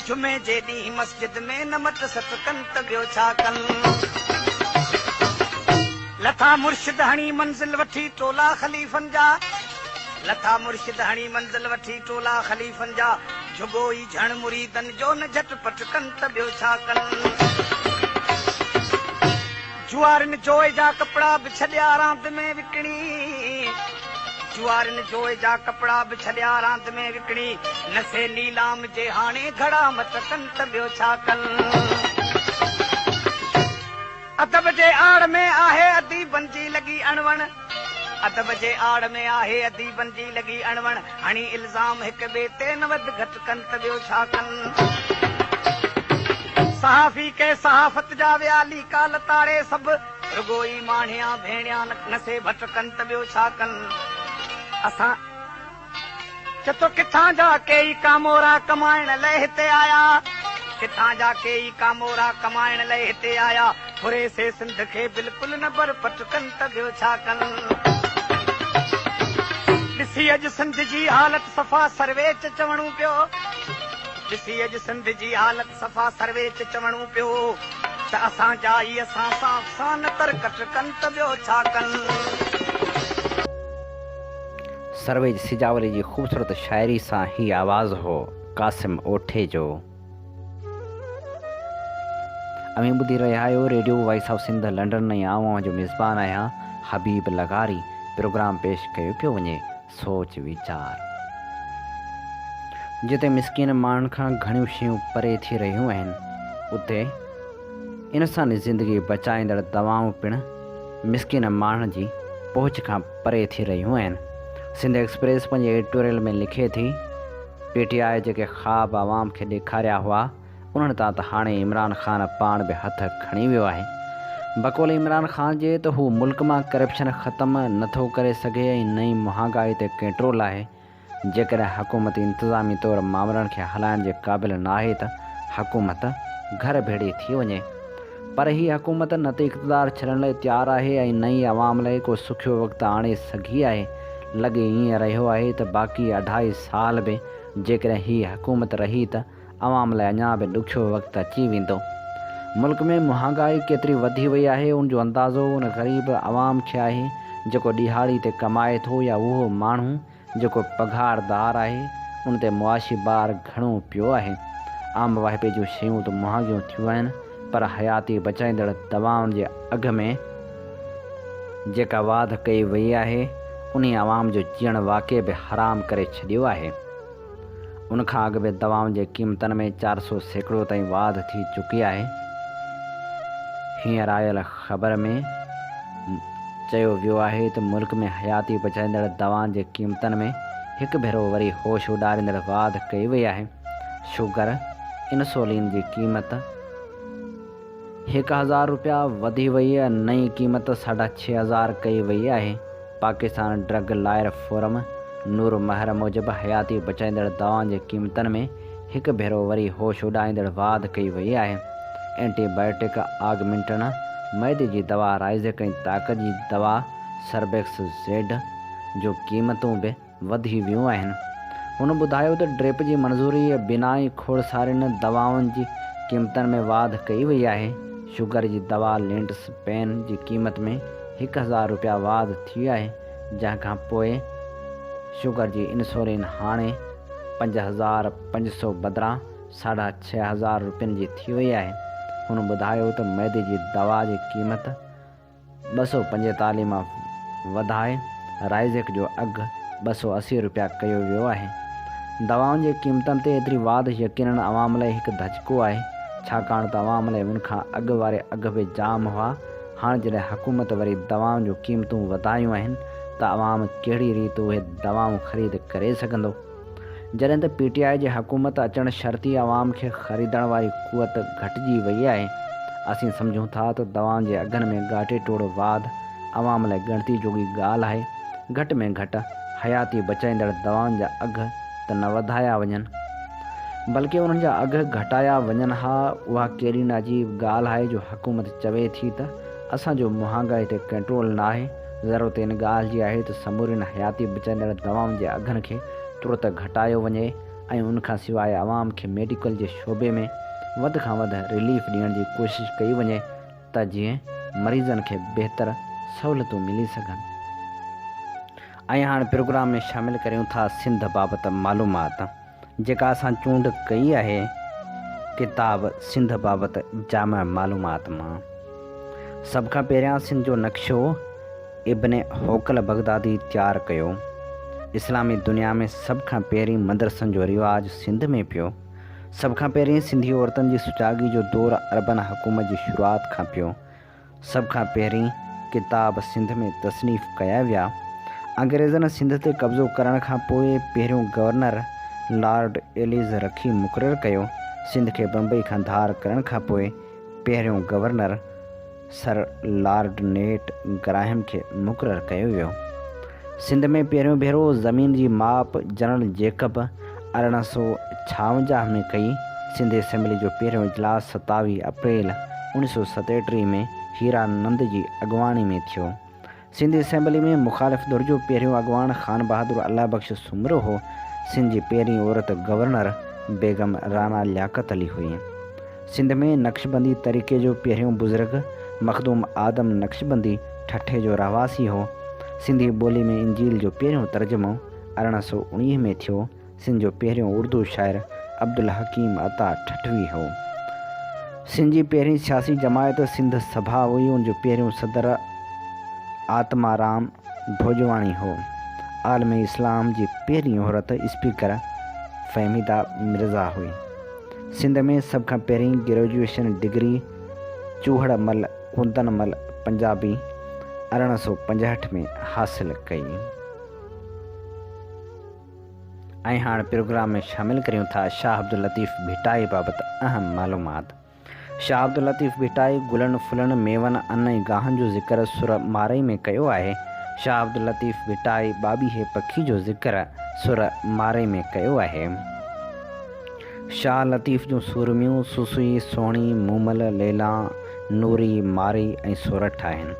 जुमे जे ॾींहुं मस्जिद में न मट सट कनि त ॿियो छा कनि लथा मुर्शिद हणी मंज़िल वठी टोला ख़लीफ़नि जा लथा मुर्शिद हणी मंज़िल वठी टोला ख़लीफ़नि जा जुगो ई झण मुरीदनि जो न झटपट कनि त ॿियो छा कनि जुआरिन जोए जा कपिड़ा बि छॾिया रांदि में विकिणी जुआरिन जोए जा कपिड़ा बि छॾिया रांदि में विकिणी नसे नीलाम जे हाणे घड़ा मत कनि त ॿियो छा कनि अदब जे आड़ में आहे अदीबन जी लॻी अणवण अदब जे आड़ में आहे अदीबन जी लॻी अणवण हणी इल्ज़ाम हिक ॿिए ते न वध घटि कनि त ॿियो छा कनि सहाफ़ी के सहाफ़त जा वियाली काल तारे सभु रुगो ई माणिया भेणिया नसे भटकनि त ॿियो छा कनि असां चतो किथां जा कई कामोरा कमाइण लाइ हिते आया किथां जाके ई कामोरा कमाइण लाइ हिते आया थोरे से सिंध खे बिल्कुल न बर पटकनि त ॿियो छा कनि ॾिसी अॼु सिंध जी हालत सफ़ा सर्वे च चवणो पियो ॾिसी अॼु सिंध जी हालत सफ़ा सर्वे च चवणो पियो त असां जा ई असां सां न तरकट कनि त ॿियो छा कनि सर्वेज सिजावली जी ख़ूबसूरत शाइरी सां ही आवाज़ हो कासिम ओठे जो। अमी ॿुधी रहिया आहियो radio voice of Sindh London ऐं आऊं जो मेज़बान आहियां हबीब लगारी। प्रोग्राम पेश कयो पियो वञे सोच वीचार। जिते मिसकिन माण्हुनि खां घणियूं शयूं परे थी रहियूं आहिनि उते इंसानी ज़िंदगी बचाईंदड़ दवाऊं पिणु मिसकिन माण्हुनि जी पहुच खां परे थी रहियूं आहिनि। सिंध एक्सप्रेस पंहिंजे एडिटोरियल में लिखे थी PTI जेके ख़्वाब आवाम खे ॾेखारिया हुआ उन्हनि तां त हाणे इमरान ख़ान पाण बि हथ खणी वियो आहे। बक़ौल इमरान ख़ान जे त हू मुल्क मां करप्शन ख़तमु नथो करे सघे ऐं नई महांगाई ते कंट्रोल आहे। जेकॾहिं हुकूमत इंतिज़ामी तौरु मामलनि खे हलाइण जे क़ाबिल न आहे त हुकूमत घर भेड़ी थी वञे। पर ही हुकूमत न त इक़्तिदार छॾण लाइ तयारु आहे ऐं नई आवाम लाइ को सुखियो वक़्तु आणे सघी आहे। लॻे ईअं रहियो आहे त बाक़ी 2.5 साल बि जेकॾहिं ही हुकूमत रही त आवाम लाइ अञा बि ॾुखियो वक़्तु अची वेंदो। मुल्क में महांगाई केतिरी वधी वई आहे उन जो अंदाज़ो उन ग़रीब आवाम खे आहे जेको ॾिहाड़ी ते कमाए थो या उहो माण्हू जेको पघारदार आहे उन ते मुआशी बार घणो पियो आहे। आम वाहिपे जूं शयूं त महांगियूं थियूं आहिनि पर हयाती बचाईंदड़ दवाउनि जे अघ में जेका वाध कई वई आहे उन आवाम जो जीअण वाक़ई बि हराम करे छॾियो आहे। उनखां अॻु बि दवाउनि जे क़ीमतनि में 400% ताईं वाध थी चुकी आहे। हींअर आयल ख़बर में चयो वियो आहे त मुल्क में हयाती बचाईंदड़ दवाउनि जे क़ीमतनि में हिकु भेरो वरी होश उॾारींदड़ वाध कई वई आहे। शुगर इंसुलिन जी क़ीमत 1000 रुपया वधी वई आहे। नई क़ीमत 6500 कई वई आहे। पाकिस्तान ड्रग लायर फोरम नूर महर मूजिबि हयाती बचाईंदड़ दवाउनि जे क़ीमतनि में हिकु भेरो वरी होश उॾाईंदड़ वाध कई वई आहे। एंटीबायोटिक आगमेंटन मैदे जी दवा राइज़ेक ऐं ताक़त जी दवा सर्बेक्स ज़ेड जो क़ीमतूं बि वधी वियूं आहिनि। हुन ॿुधायो त ड्रिप जी मंज़ूरी बिना ई खोड़सारियुनि दवाउनि जी क़ीमतनि में वाध कई वई आहे। शुगर जी दवा लिंट्स पेन जी क़ीमत में 1000 रुपया वाध थी आहे जंहिंखां पोइ शुगर जी इंसुलिन हाणे 5500 बदिरां 6500 रुपयनि जी थी वई आहे। हुन ॿुधायो त मैदे जी दवा जी क़ीमत 245 मां वधाए राइज़ेक जो अघु 280 रुपया कयो वियो आहे। दवाउनि जे क़ीमतनि ते एतिरी वाध यकीनन आवाम लाइ हिकु धचको आहे छाकाणि त आवाम लाइ उनखां अॻु वारे अघ बि जाम हुआ। हाणे जॾहिं हुकूमत वरी दवाउनि जूं क़ीमतूं वधायूं आहिनि त आवाम कहिड़ी रीति उहे दवाऊं ख़रीद करे सघंदो। जॾहिं त PTI जे हुकूमत अचणु शर्ती आवाम खे ख़रीदण वारी क़ुवत घटिजी वई आहे। असीं सम्झूं था त दवाउनि जे अघनि में घाटे टोड़ वाध आवाम लाइ ॻणती जोगी ॻाल्हि आहे। घटि में घटि हयाती बचाईंदड़ दवाउनि जा अघ त न वधाया वञनि बल्कि उन्हनि जा अघ घटाया वञनि हा। उहा कहिड़ी न अजीब ॻाल्हि आहे जो हुकूमत चवे थी त असांजो महांगाई ते कंट्रोल न आहे। ज़रूरत इन ॻाल्हि जी आहे त समूरियुनि हयाती बचाईंदड़ दवाउनि जे अघनि खे तुरत घटायो वञे ऐं उनखां सवाइ आवाम खे मेडिकल जे शोबे में वधि खां वधि रिलीफ ॾियण जी कोशिशि कई वञे त जीअं मरीज़नि खे बहितर सहूलियतूं मिली सघनि। ऐं हाणे प्रोग्राम में शामिलु करियूं था सिंध बाबति मालूमात जेका असां चूंड कई आहे किताब सिंध बाबति जाम मालूमात मां। सभ खां पहिरियां सिंध जो नक्शो इब्न होकल बगदादी तयारु कयो। इस्लामी दुनिया में सभ खां पहिरीं मदरसनि जो रिवाजु सिंध में पियो। सभ खां पहिरीं सिंधी औरतुनि जी सुजाॻी जो दौरु अरबन हुकूमत जी शुरूआति खां पियो। सभ खां पहिरीं किताब सिंध में तसनीफ़ कया विया। अंग्रेज़नि सिंध ते कब्ज़ो करण खां पोइ पहिरियों गवर्नर लॉर्ड एलिज़ रखी मुक़ररु कयो। सिंध खे बम्बई खां धार करण खां पोइ पहिरियों governor sir Lord net Graham खे मुक़ररु कयो वियो। सिंध में पहिरियों भेरो ज़मीन जी माप जनरल जेकब 1856 में कई। सिंध असेंबली जो पहिरियों इजलास 27 अप्रैल 1937 में हीरानंद जी अॻुवाणी में थियो। सिंध असेंबली में मुखालिफ़ धुर जो पहिरियों अॻुवाण ख़ान बहादुर अल्लाह बख्श सुमरो हो। सिंध जी पहिरीं औरत गवर्नर बेगम राना लियाकत अली हुई। सिंध में नक्शबंदी तरीक़े जो पहिरियों बुज़ुर्ग मखदूम आदम नक्शबंदी ठठे जो रहवासी हो। सिंधी ॿोली में इंजील जो पहिरियों तर्जुमो 1819 में थियो। सिंध जो पहिरियों उर्दू शाइर अब्दुल हकीम अता ठठवी हो। सिंध जी पहिरीं सियासी जमायत सिंध सभा हुई। उन जो पहिरियों सदर आत्माराम भोजवाणी हो। आलम इस्लाम जी पहिरीं औरत स्पीकर फ़हमीदा मिर्ज़ा हुई। सिंध में सभ खां पहिरीं ग्रेजुएशन डिग्री चूहड़मल कुंदनमल पंजाबी 1865 में हासिल कई। ऐं हाणे प्रोग्राम में शामिल करियूं था शाह अब्दुल लतीफ़ भिटाई बाबति अहम मालूमात। शाह अब्दुल लतीफ़ भिटाई गुलनि फुलनि मेवनि अन ऐं गाहनि जो ज़िक्र सुर मारई में कयो आहे। शाह अब्दुल लतीफ़ भिटाई ॿाॿीहे पखी जो ज़िक्र सुर मारई में कयो आहे। शाह लतीफ़ जूं सूरमियूं सुसुई सोणी मूमल लैला नूरी मारी ऐं सोरठ आहिनि।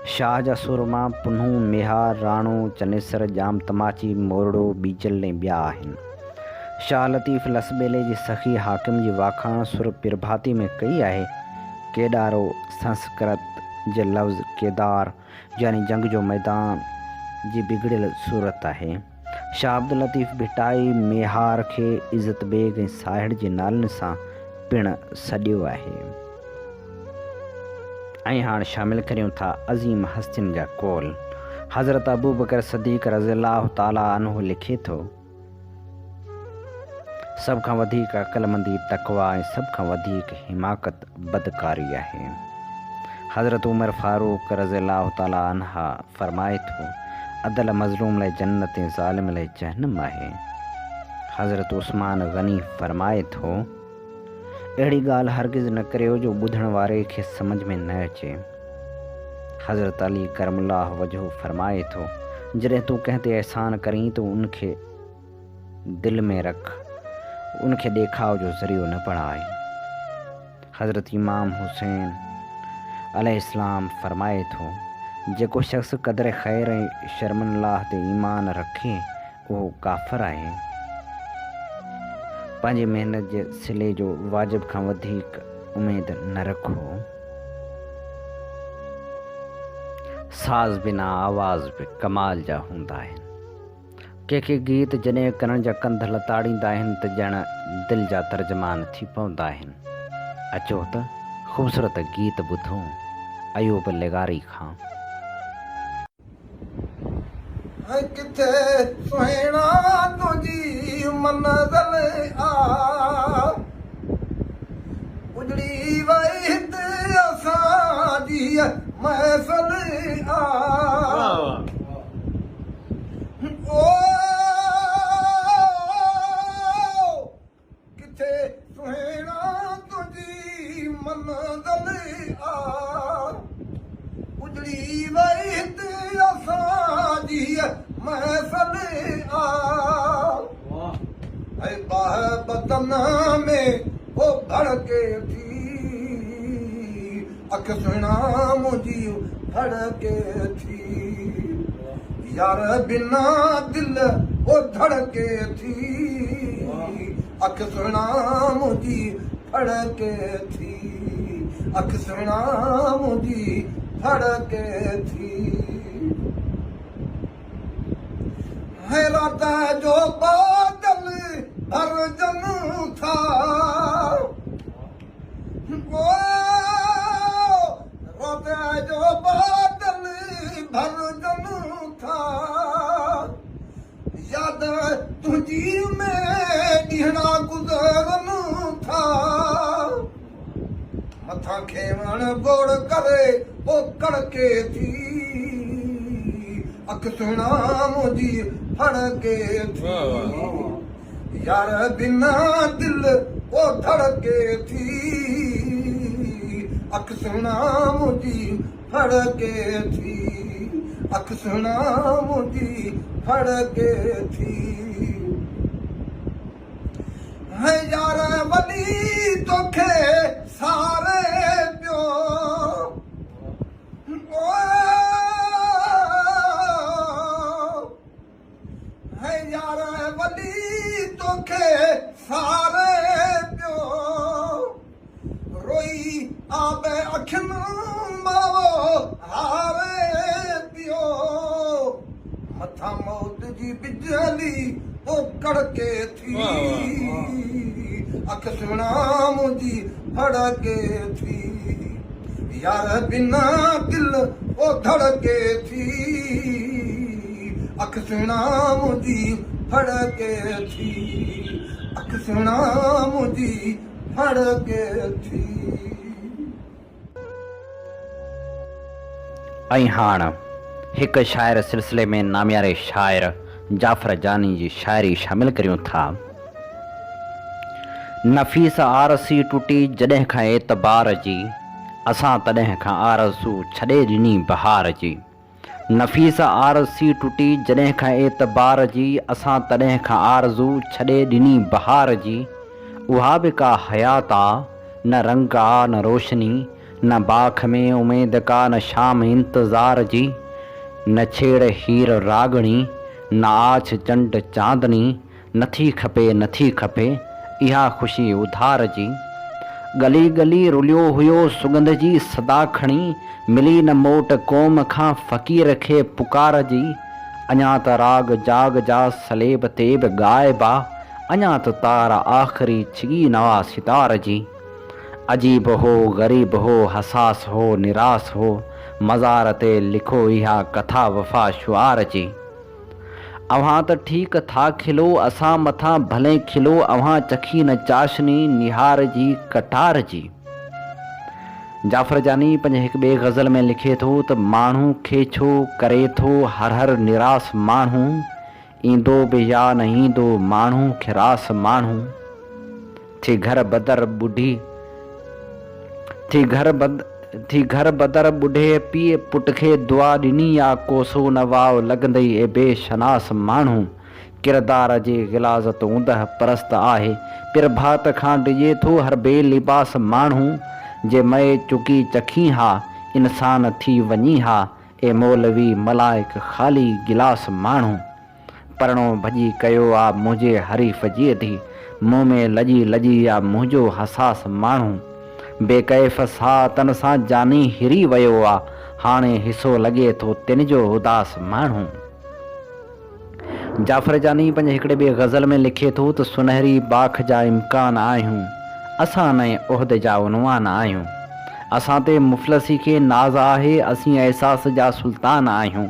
शाह जा सुरमा पुन्नू मेहा राणो चनेसर जाम तमाची मोरड़ो बीजल ऐं ॿिया आहिनि। शाह लतीफ़ लसबेले जी सखी हाकिम जी वाखाण सुर पिरभाती में कई आहे। केॾारो संस्कृत जे लफ़्ज़ केदार यानी जंग जो मैदान जी बिगड़ियल सूरत आहे। शाह अब्दुल लतीफ़ भिटाई मेहार खे इज़त बेग ऐं साहिड़ जे नालनि सां पिणु सॾियो आहे। ऐं हाणे शामिल करियूं था अज़ीम हस्तियुनि जा कौल। हज़रत अबू बकर सदीक़ रज़ियल्लाहु ताला अन्हु लिखे थो, सभ खां वधीक अक़लमंदी तक़वा ऐं सभ खां वधीक हिमाकत बदकारी आहे। हज़रत उमर फारूक रज़ियल्लाहु ताला अन्हा फ़रमाए थो, अदल मज़लूम लाइ जन्नत ऐं ज़ालिम लाइ जहन्नम आहे। हज़रत उस्मान गनी फ़रमाए थो, अहिड़ी ॻाल्हि हरगिज़ न करियो जो ॿुधण वारे खे सम्झ में न अचे। हज़रत अली करमुल्लाह वजहू फ़रमाए थो, जॾहिं तूं कंहिं ते अहसान करीं त उनखे दिलि में रख, उनखे ॾेखाव जो ज़रियो न बणाए। हज़रत इमाम हुसैन अलैहिस्सलाम फ़रमाए थो, जेको शख़्स क़दर ख़ैर ऐं शर्मनलाह ते ईमान रखे उहो काफ़िर आहे। पंहिंजी महिनत जे सिले जो वाजिब खां वधीक उमेद न रखो। साज़ बिना आवाज़ बि कमाल जा हूंदा आहिनि। कंहिंखे गीत जॾहिं करण जा कंध लताड़ींदा आहिनि त ॼण दिलि जा तर्जमान थी पवंदा आहिनि। अचो त ख़ूबसूरत गीत ॿुधूं अयूब लेगारी खां। किथे सुहिणा तुंहिंजी मंज़िल आ, उजड़ी वई हिते असांजी महफ़िल आ। ओ किथे सुहिणा तुंहिंजी मंज़िल आ, उजड़ी वई हिते असांजी महफ़िल आ। ऐं बाह बदन में वो भड़के थी, अख सुहिणा मुंहिंजी भड़के थी। यार बिना दिल वो धड़के थी, अख सुहिणा मुंहिंजी भड़के थी। अख सुहिणा मुंहिंजी भड़के थी। है रात जो बादल भरजन था, ओ रात जो बादल भरजन था। याद तुझी में ॾींहं गुज़रन था। मथां खेवण गोड़ करे वो कड़के थी, अख सुहिणा मुंहिंजी फड़के थी। यार बिना दिल वो धड़के थी, अख सुहिणा मुंहिंजी फड़के थी। अख सुहिणा मुंहिंजी फड़के थी। है यार वली तोखे सारे पियो है यार वली तोखे सारे पियो रोई आबे अखिन मावो हारे पियो मथा मौत जी बिजली ओ कड़के थी अख सुना मुंहिंजी फड़के थी यार बिना दिल ओ धड़के थी अख सुना मुंहिंजी फड़के थी अख सुना मुंहिंजी फड़के थी। ऐं हाणे हिकु शाइर सिलसिले में नामियारे शाइर जाफ़र जानी जी शाइरी शामिल करियूं था। नफ़ीस आरसी टुटी जॾहिं खां एतबार जी असां तॾहिं खां आरज़ू छॾे ॾिनी बहार जी। नफ़ीस आरसी टुटी जॾहिं खां एतबार जी असां तॾहिं खां आरज़ू छॾे ॾिनी बहार जी। उहा बि का हयात आ न रंग आ न रोशनी न बाख में उमेद का न शाम इंतज़ार जी। न छेड़ हीर रागणी न आछ चंड चांदनी नथी खपे इहा ख़ुशी उधार जी। गली गली रुलियो हुयो सुगंध जी सदा खणी मिली न मोट क़ौम खां फ़क़ीर खे पुकार जी। अञा त राग जाग जा सलेब ते बि ग़ाइबा अञा त तार आख़िरी छिगी नवा सितार जी। अजीब हो ग़रीब हो हसास हो निरास हो मज़ार ते लिखो इहा कथा वफ़ा शुआर जी। अव्हां त ठीक था खिलो असां मथां भले खिलो अव्हां चखी न चाशनी निहार जी कटार जी। जाफ़र जानी पंहिंजे हिकु ॿिए ग़ज़ल में लिखे थो त माण्हू खे छो करे थो हर हर निरास माण्हू ईंदो बि या न ईंदो माण्हू खे रास माण्हू थी घर बदर ॿुढी थी घर बदर ॿुढे पीए पुट खे दुआ ॾिनी या कोसो न वाव लॻंदई ए बेशनास माण्हू किरदार जे ग़िलाज़त ऊंदह परस्त आहे पिर भात खां डिॼे थो हर बे लिबास माण्हू जे मए चुकी चखी हा इंसान थी वञी हा ए मौलवी मलाइक ख़ाली गिलास माण्हू परणो भॼी कयो आ मुंहिंजे हरीफ़ जी धी मुंहुं में लॼी आ मुंहिंजो हसास माण्हू बेकैफ़ सातन सां जानी हिरी वियो आ हाणे हिसो लॻे थो तिन जो उदास माण्हू। जाफ़र जानी पंहिंजे हिकिड़े ॿिए ग़ज़ल में लिखे थो त सुनहरी बाख जा इम्कान आहियूं असां नए उहिदे जा उनवान आहियूं असां ते मुफ़लसी खे नाज़ आहे असीं अहसास जा सुल्तान आहियूं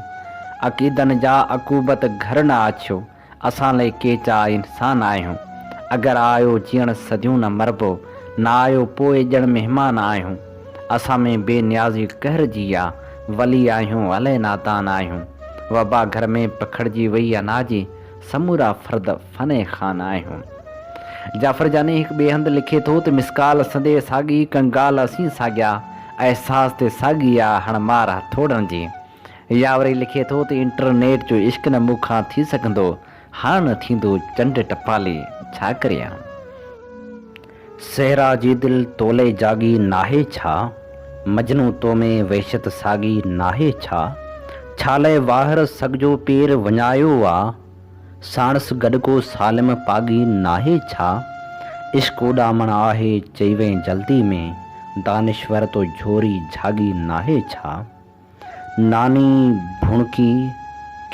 अक़ीदनि जा अकूबत घर न अछियो असां लाइ केचा इंसान आहियूं अगरि आयो जीअण सदियूं न मरबो न आयो पोइ ॼण महिमान आहियूं असां में बेनियाज़ी कहर जी आहे वली आहियूं अलाए नादान आहियूं वबा घर में पखड़जी वई अनाजी समूरा फ़र्द फ़ने ख़ान आहियूं। जाफ़र जानी हिकु ॿिए हंधि लिखे थो त मिसकाल सदे साॻी कंगाल असीं साॻिया अहसास ते साॻी आहे हणमार हथोड़नि जी। या वरी लिखे थो त इंटरनेट जो इश्क न मूंखां थी सघंदो हाणे न थींदो चंड टपाली छा करियां सहरा जी दिल तोले जागी नाहे छा मजनू तो में वहशत सागी नाहे छाले वाहर सगजो पेर वञायो आ साणस गॾको सालिम पागी नाहे छा इश्क उॾामण आहे चईवे जल्दी में दानिश्वर तो झोरी झागी नाहे छा नानी भुणकी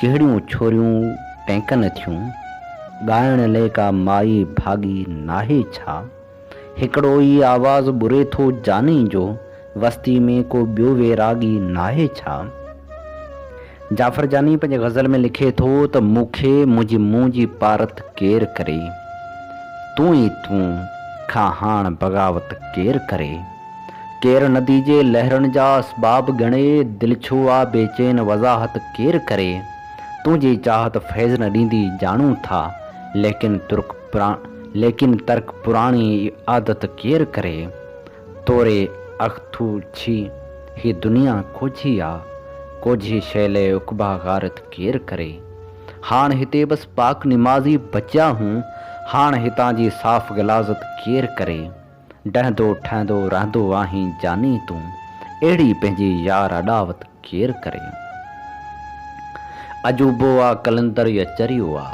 कहिड़ियूं छोरियूं टैंकन थियूं ॻाइण लाइ का माई भागी नाहे छा हिकिड़ो ई आवाज़ बुरे थो जानी जो वस्ती में को ॿियो वैरागी नाहे छा। जाफ़र जानी पंहिंजे ग़ज़ल में लिखे थो त मूंखे मुंहिंजी मुंहुं जी पारत केरु करे तूं ई तूं खां हाण बग़ावत केरु करे केरु नदी जे लहरनि जा असबाब ॻणे दिलि छो आहे बेचैन वज़ाहत केरु करे तुंहिंजी चाहत फैज़ न ॾींदी ॼाणूं था लेकिन तर्क पुराणी आदत केरु करे तोरे अख़्थू छी ही दुनिया खोजी आहे कोझी शैले उकबा गारत केरु करे हाण हिते बसि पाक निमाज़ी बचिया हूं हाण हितां जी साफ़ गिलाज़त केरु करे, डहंदो ठहंदो रहंदो आहीं जानी तूं, अहिड़ी पंहिंजी यार अॾावत केरु करे। अजूबो आ कलंदर या चरियो आ,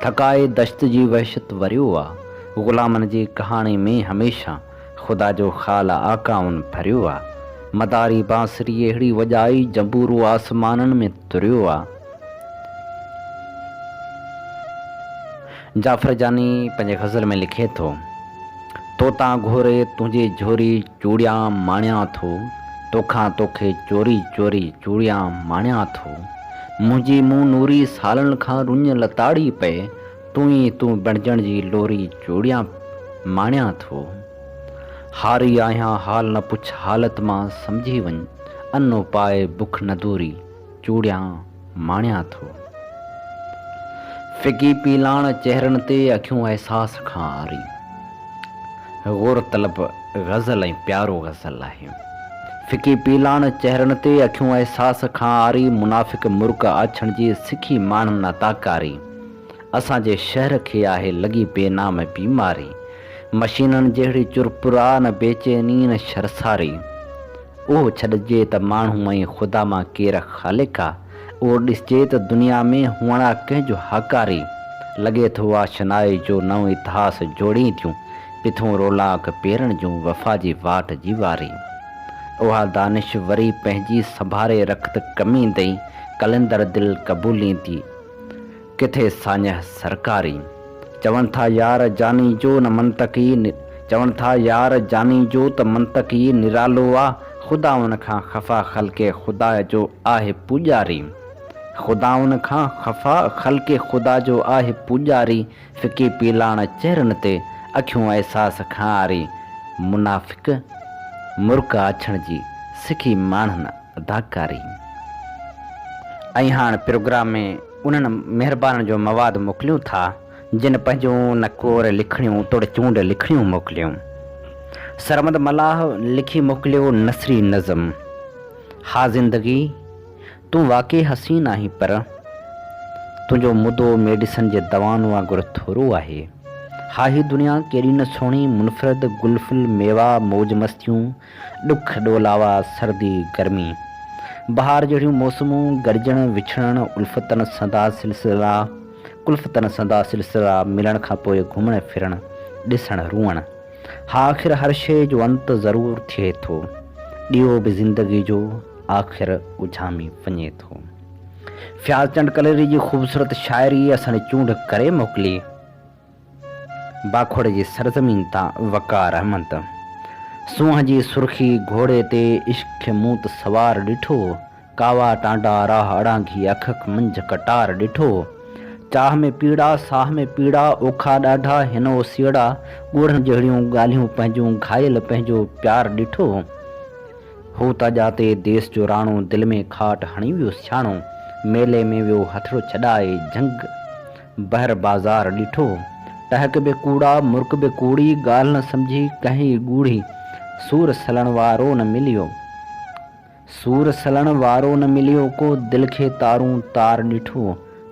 थकाए दश्त जी वहशत वरियो आ, ग़ुलामनि जी कहाणी में हमेशा ख़ुदा जो ख़ाल आकाउन भरियो आ, मदारी बांसरी अहिड़ी वॼाई जंबूरो आसमाननि में तुरियो आ। जाफ़र जानी पंहिंजे ग़ज़ल में लिखे थो, तोतां घोरे तुंहिंजी झोरी चूड़ियां माणियां थो, तोखां तोखे चोरी चोरी चूड़ियां माणियां थो, मुंहिंजी मुंहुं नूरी सालनि खां रुञ लताड़ी पए, तूं बणजण जी लोरी चूड़ियां माणियां थो। हारी आहियां हाल न पुछ हालत मां सम्झी वञ, अनो पाए बुख न दूरी चूड़ियां माणियां थो। फिकी पीलाण चेहरनि ते अखियूं अहसास खां आरी, ग़ौर तलब ग़ज़ल ऐं प्यारो ग़ज़ल आहे। फिकी पीलाण चेहरनि ते अखियूं अहसास खां आरी, मुनाफ़िक मुर्ग आछण जी सिखी माण्हुनि न ताकारी, असांजे शहर खे आहे लॻी बेनाम बीमारी, मशीननि जहिड़ी चुरपुरा न बेचैनी न शरसारी, उहो छॾिजे त माण्हू ऐं ख़ुदा मां केरु ख़ालिक आहे, उहो ॾिसजे त दुनिया में हुअणा कंहिंजो हकारी, लॻे थो आशनाई जो नओं इतिहास जोड़ी थियूं, पिथूं रोलाक पेरनि जूं वफ़ा जी वाट जी वारी, उहा दानिश वरी पंहिंजी संभारे रखत कमी दई, कलंदर दिल क़बूली थी किथे साञह सरकारी, चवनि था यार जानी जो न मंतकी, चवनि था यार जानी जो त मंतकी निरालो आहे, ख़ुदा उन खां ख़फ़ा ख़ल्क़े ख़ुदा जो आहे पूॼारी, ख़ुदा उन खां ख़फ़ा ख़ल्क़े ख़ुदा जो आहे पूॼारी, फिकी पीलाण चेहरनि ते अखियूं अहसास खां आरी, मुनाफ़िक मुर्ग अछण जी सिखी माण्हुनि अदाकारी। ऐं हाणे प्रोग्राम में उन्हनि महिरबानी जो मवाद मोकिलियूं था जिन पंहिंजूं न कोर लिखणियूं तोड़ चूंड लिखणियूं मोकिलियूं। सरमद मलाह लिखी मोकिलियो नसरी नज़म, हा ज़िंदगी तूं वाक़ई हसीन आहीं, पर तुंहिंजो मुदो मेडिसन जे दवाउनि वांगुरु थोरो आहे। हा ही दुनिया केॾी न सुहिणी मुनफ़रद गुलफुल मेवा मौज मस्तियूं, ॾुख ॾोलावा सर्दी गर्मी, बहार जहिड़ियूं मौसमूं, गॾिजण विछड़ण, उल्फ़तन संदा सिलसिला, मिलण खां पोइ घुमण फिरण, ॾिसण रुअण, हा आख़िर हर शइ जो अंत ज़रूरु थिए थो, ॾीओ बि ज़िंदगी जो आख़िर उझामी वञे थो। फ़याज़ चंद कलेरी जी ख़ूबसूरत शाइरी असांजी चूंड करे मोकिली। बाखोड़ जी सरज़मीन तां वकार अहमद, सूंहं जी सुर्खी घोड़े ते इश्क मूत सवार ॾिठो, कावा टांडा राह अड़ांघी अखक मंझ कटार ॾिठो, चाह में पीड़ा साह में पीड़ा ओखा ॾाढा हिन ओसीड़ा, ॻोढ़नि जहिड़ियूं ॻाल्हियूं पंहिंजूं घायल पंहिंजो प्यार ॾिठो, हू त जाते देश जो राणो दिलि में खाट हणी वियो सियाणो, मेले में वियो हथड़ो छॾाए जंग बहर बाज़ार ॾिठो, टहक बि कूड़ा मुर्क बि कूड़ी ॻाल्हि न सम्झी कंहिं ॻूढ़ी, सूर सलण वारो न मिलियो को दिलि खे तारूं तार ॾिठो,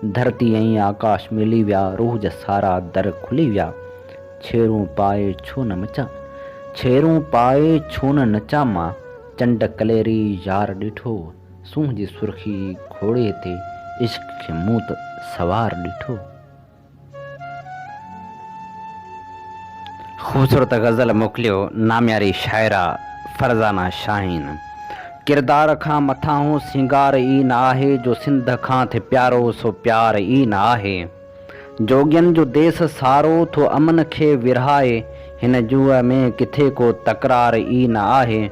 धरती ऐं आकाश मिली विया रूह जा सारा दर खुली विया, छेरूं पाए छो न नचा मां, चंड कलेरी यार ॾिठो, सूंहं जी सुर्खी घोड़े ते इश्क खे मूत सवार ॾिठो। ख़ूबसूरत ग़ज़ल मोकिलियो नाम्यारी शाइरा फरज़ाना शाहीन, किरदार खां मथां सिंगार ई न आहे, जो सिंध खां थे प्यारो सो प्यार ई न आहे, जोगियनि जो देस सारो थो अमन खे विरहाए, हिन जूअ में किथे को तकरार ई न आहे,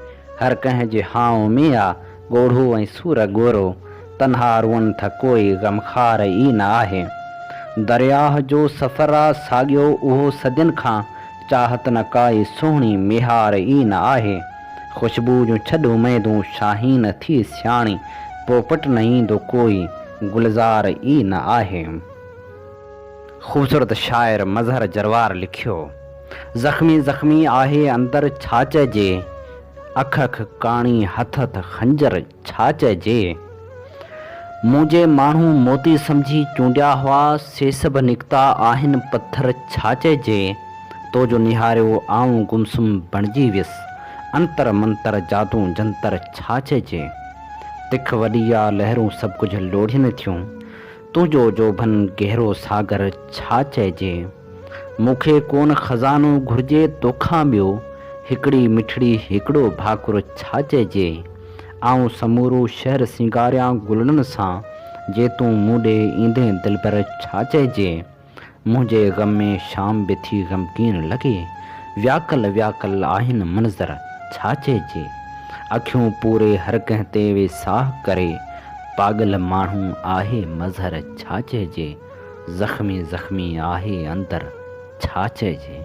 हर कंहिं जे हाउ में आ ॻोढ़ो ऐं सूर गोरो, तन्हा रुअनि था कोई ग़मख़ार ई न आहे, दरियाह जो सफ़र आ साॻियो उहो सदियुनि खां, चाहत न काई सुहिणी मेहार ई न आहे, ख़ुशबू जूं छॾूं मैदूं शाहीन थी सियाणी, पोपट न ईंदो कोई गुलज़ार ई न आहे। ख़ूबसूरत शाइर मज़हर जरवार लिखियो, ज़ख़्मी ज़ख़्मी आहे अंदर छा चइजे, अख अख काणी हथ हथ खंजर छा चइजे, मुंहिंजे माण्हू मोती सम्झी चूंडिया हुआ, से सभु निकिता आहिनि पत्थर छा चइजे। तो जो निहारियो आऊं गुमसुम बणिजी वियुसि, अंतर मंतर जादू जंतर छा चइजे। तिख वॾी आ लहरूं सभु कुझु लोढ़ियनि थियूं, तुंहिंजो जोभन गहरो सागर छा चइजे। मूंखे कोन खज़ानो घुरिजे तोखां ॿियो, हिकिड़ी मिठड़ी हिकिड़ो भाकुर छा चइजे। आऊं समूरो शहर सिंगारियां गुलनि सां, जे तूं मूं ॾे ईंदे दिलबर छा चइजे। मुंहिंजे ग़म में शाम बि थी ग़मकीन लॻे, व्याकल व्याकल आहिनि मंज़र छा चइजे। अखियूं पूरे हर कंहिं ते वेसाह करे, पागल माण्हू आहे मज़हर छा चइजे। ज़ख़्मी ज़ख़्मी आहे अंदर छा चइजे।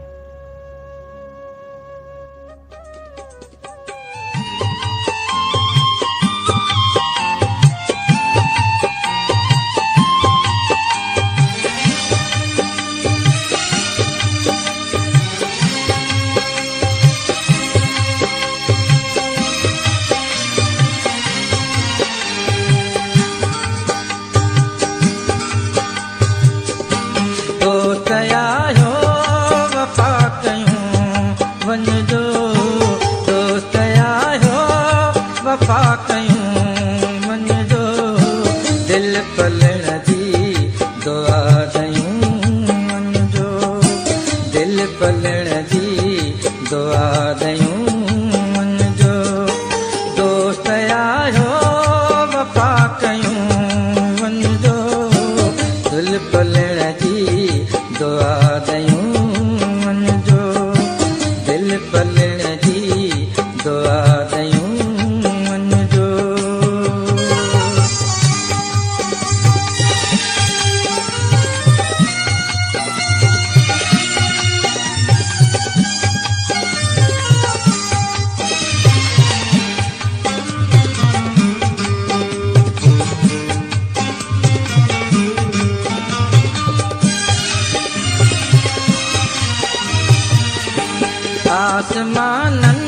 आसमानन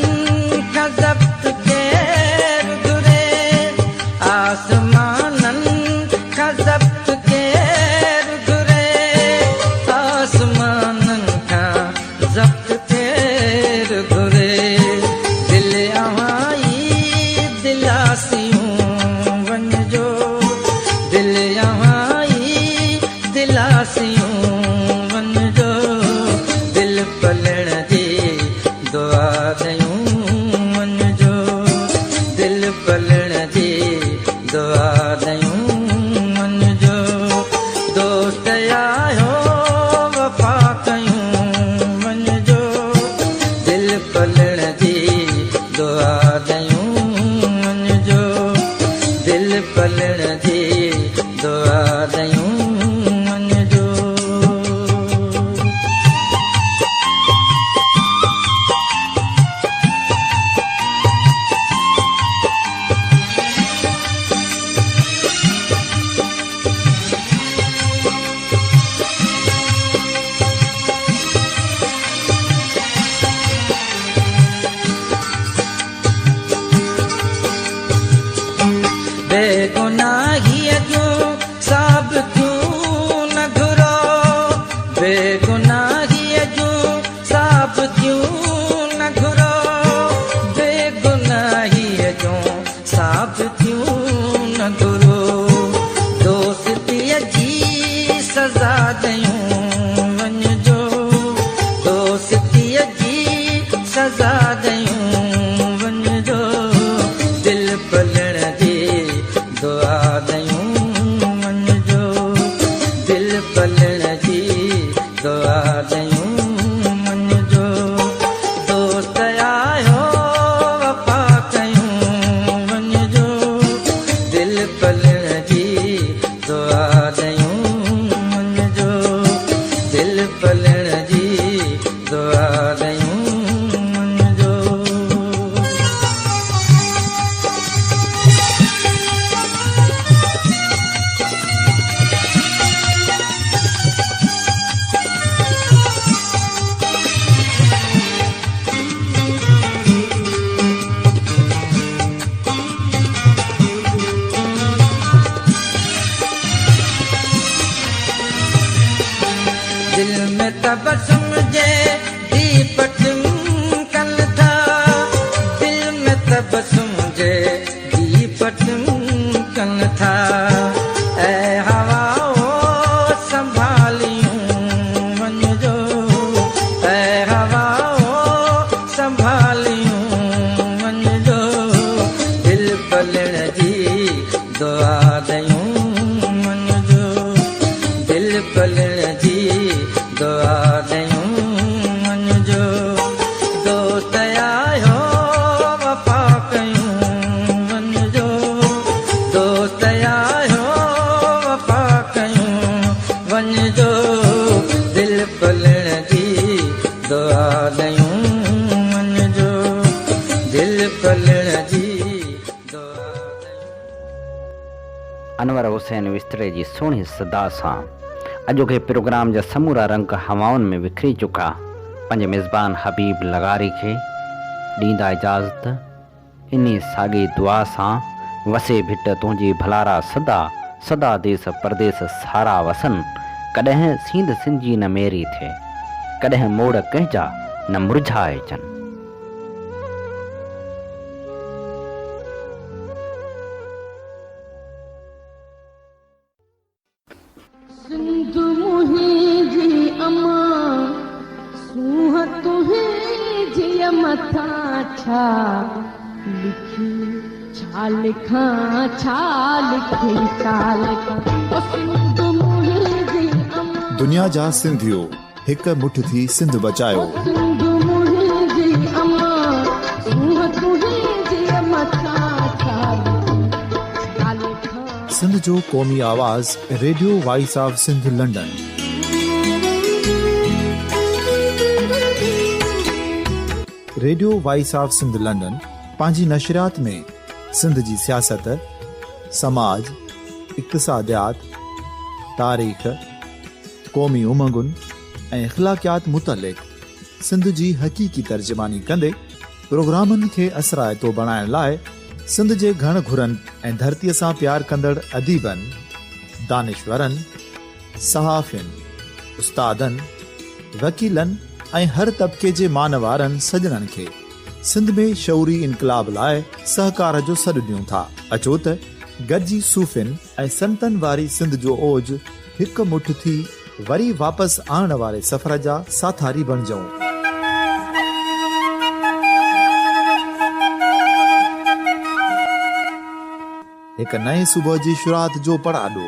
का ज़ब्त केर घुरे, आसमानन का ज़ब्त केर घुरे, आसमानन का ज़ब्त केर घुरे। दिल अवाई दिलासियूं वञिजो, दिल अवाई दिलासियूं वञिजो। दिल पलण जी दुआ दयूं वञिजो, दिल पलण जी दुआ दयूं वञिजो। दोस्त आयो वफ़ा कयूं वञिजो, दिल पलण जी दुआ दयूं वञिजो, दिल पलण जी दुआ दयूं वञिजो। सभु सुंहिंजे दीपटूं कनि था ऐं हवाओ संभालियूं वञिजो ऐं हवाओ संभालियूं वञिजो दिल पलण जी दुआ ॾियूं वञिजो दिल पलण जी दुआ ॾियूं वञिजो दोस्त आयो वफ़ा कयूं वञिजो दोस्त आयो वफ़ा कयूं वञिजो दिल पलण जी दुआ ॾियूं वञिजो दिल पलण जी दुआ अनवर हुसैन विस्तरे जी सुहिणी सदा सां अॼोके प्रोग्राम जा समूरा रंग हवाउनि में विखरी चुका पंहिंजे मिज़बान हबीब लगारी खे ॾींदा इजाज़त इन्ही साॻी दुआ सां वसे भिट तुंहिंजी भलारा सदा सदा देस परदेस सारा वसन कॾहिं सींध सिंजी न मेरी थिए कॾहिं मोड़ कंहिंजा न मुरझाए अचनि सिंधु मुंहिंजी अमा सूंह तुंहिंजी मथां छा लिखी छा लिखां छा लिखी छा लिखां ओ सिंधु मुंहिंजी अमा दुनिया जा सिंधियो हिकु मुठ थी सिंध बचायो सिंधु मुंहिंजी अमा सूंह तुंहिंजी मथां छा लिखी छा लिखां सिंध जो क़ौमी आवाज़ radio voice of Sindh London. Radio voice of Sindh London पंहिंजी नशरियात में सिंध जी सियासत समाज इक़्तिसादियात तारीख़ क़ौमी उमंगुनि ऐं इख़्लाक़ियात मुतलिक़ सिंध जी हक़ीक़ी तर्जुमानी कंदे प्रोग्रामनि खे असराइतो बणाइण लाइ सिंध जे घण घुरनि ऐं धरतीअ सां प्यार कंदड़ अदीबनि दानिशवरनि सहाफ़ियुनि उस्तादनि वकीलनि ऐं हर तबिके जे मानवारनि सजणनि खे सिंध में शऊरी इनकलाब लाइ सहकार जो सॾु ॾियूं था अचो त गॾिजी सूफ़ियुनि ऐं संतनि वारी सिंध जो ओज हिकु मुठ थी वरी वापसि आणण वारे सफ़र जा साथारी बणिजऊं। हिकु नए सुबुह जी शुरूआत जो पड़ाॾो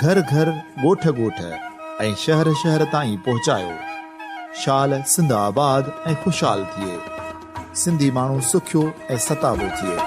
घर घर ॻोठ ॻोठ ऐं शहर शहर ताईं पहुचायो शाल सिंध आबाद ऐं ख़ुशहाल थिए सिंधी माण्हू सुखियो ऐं सताबो थिए।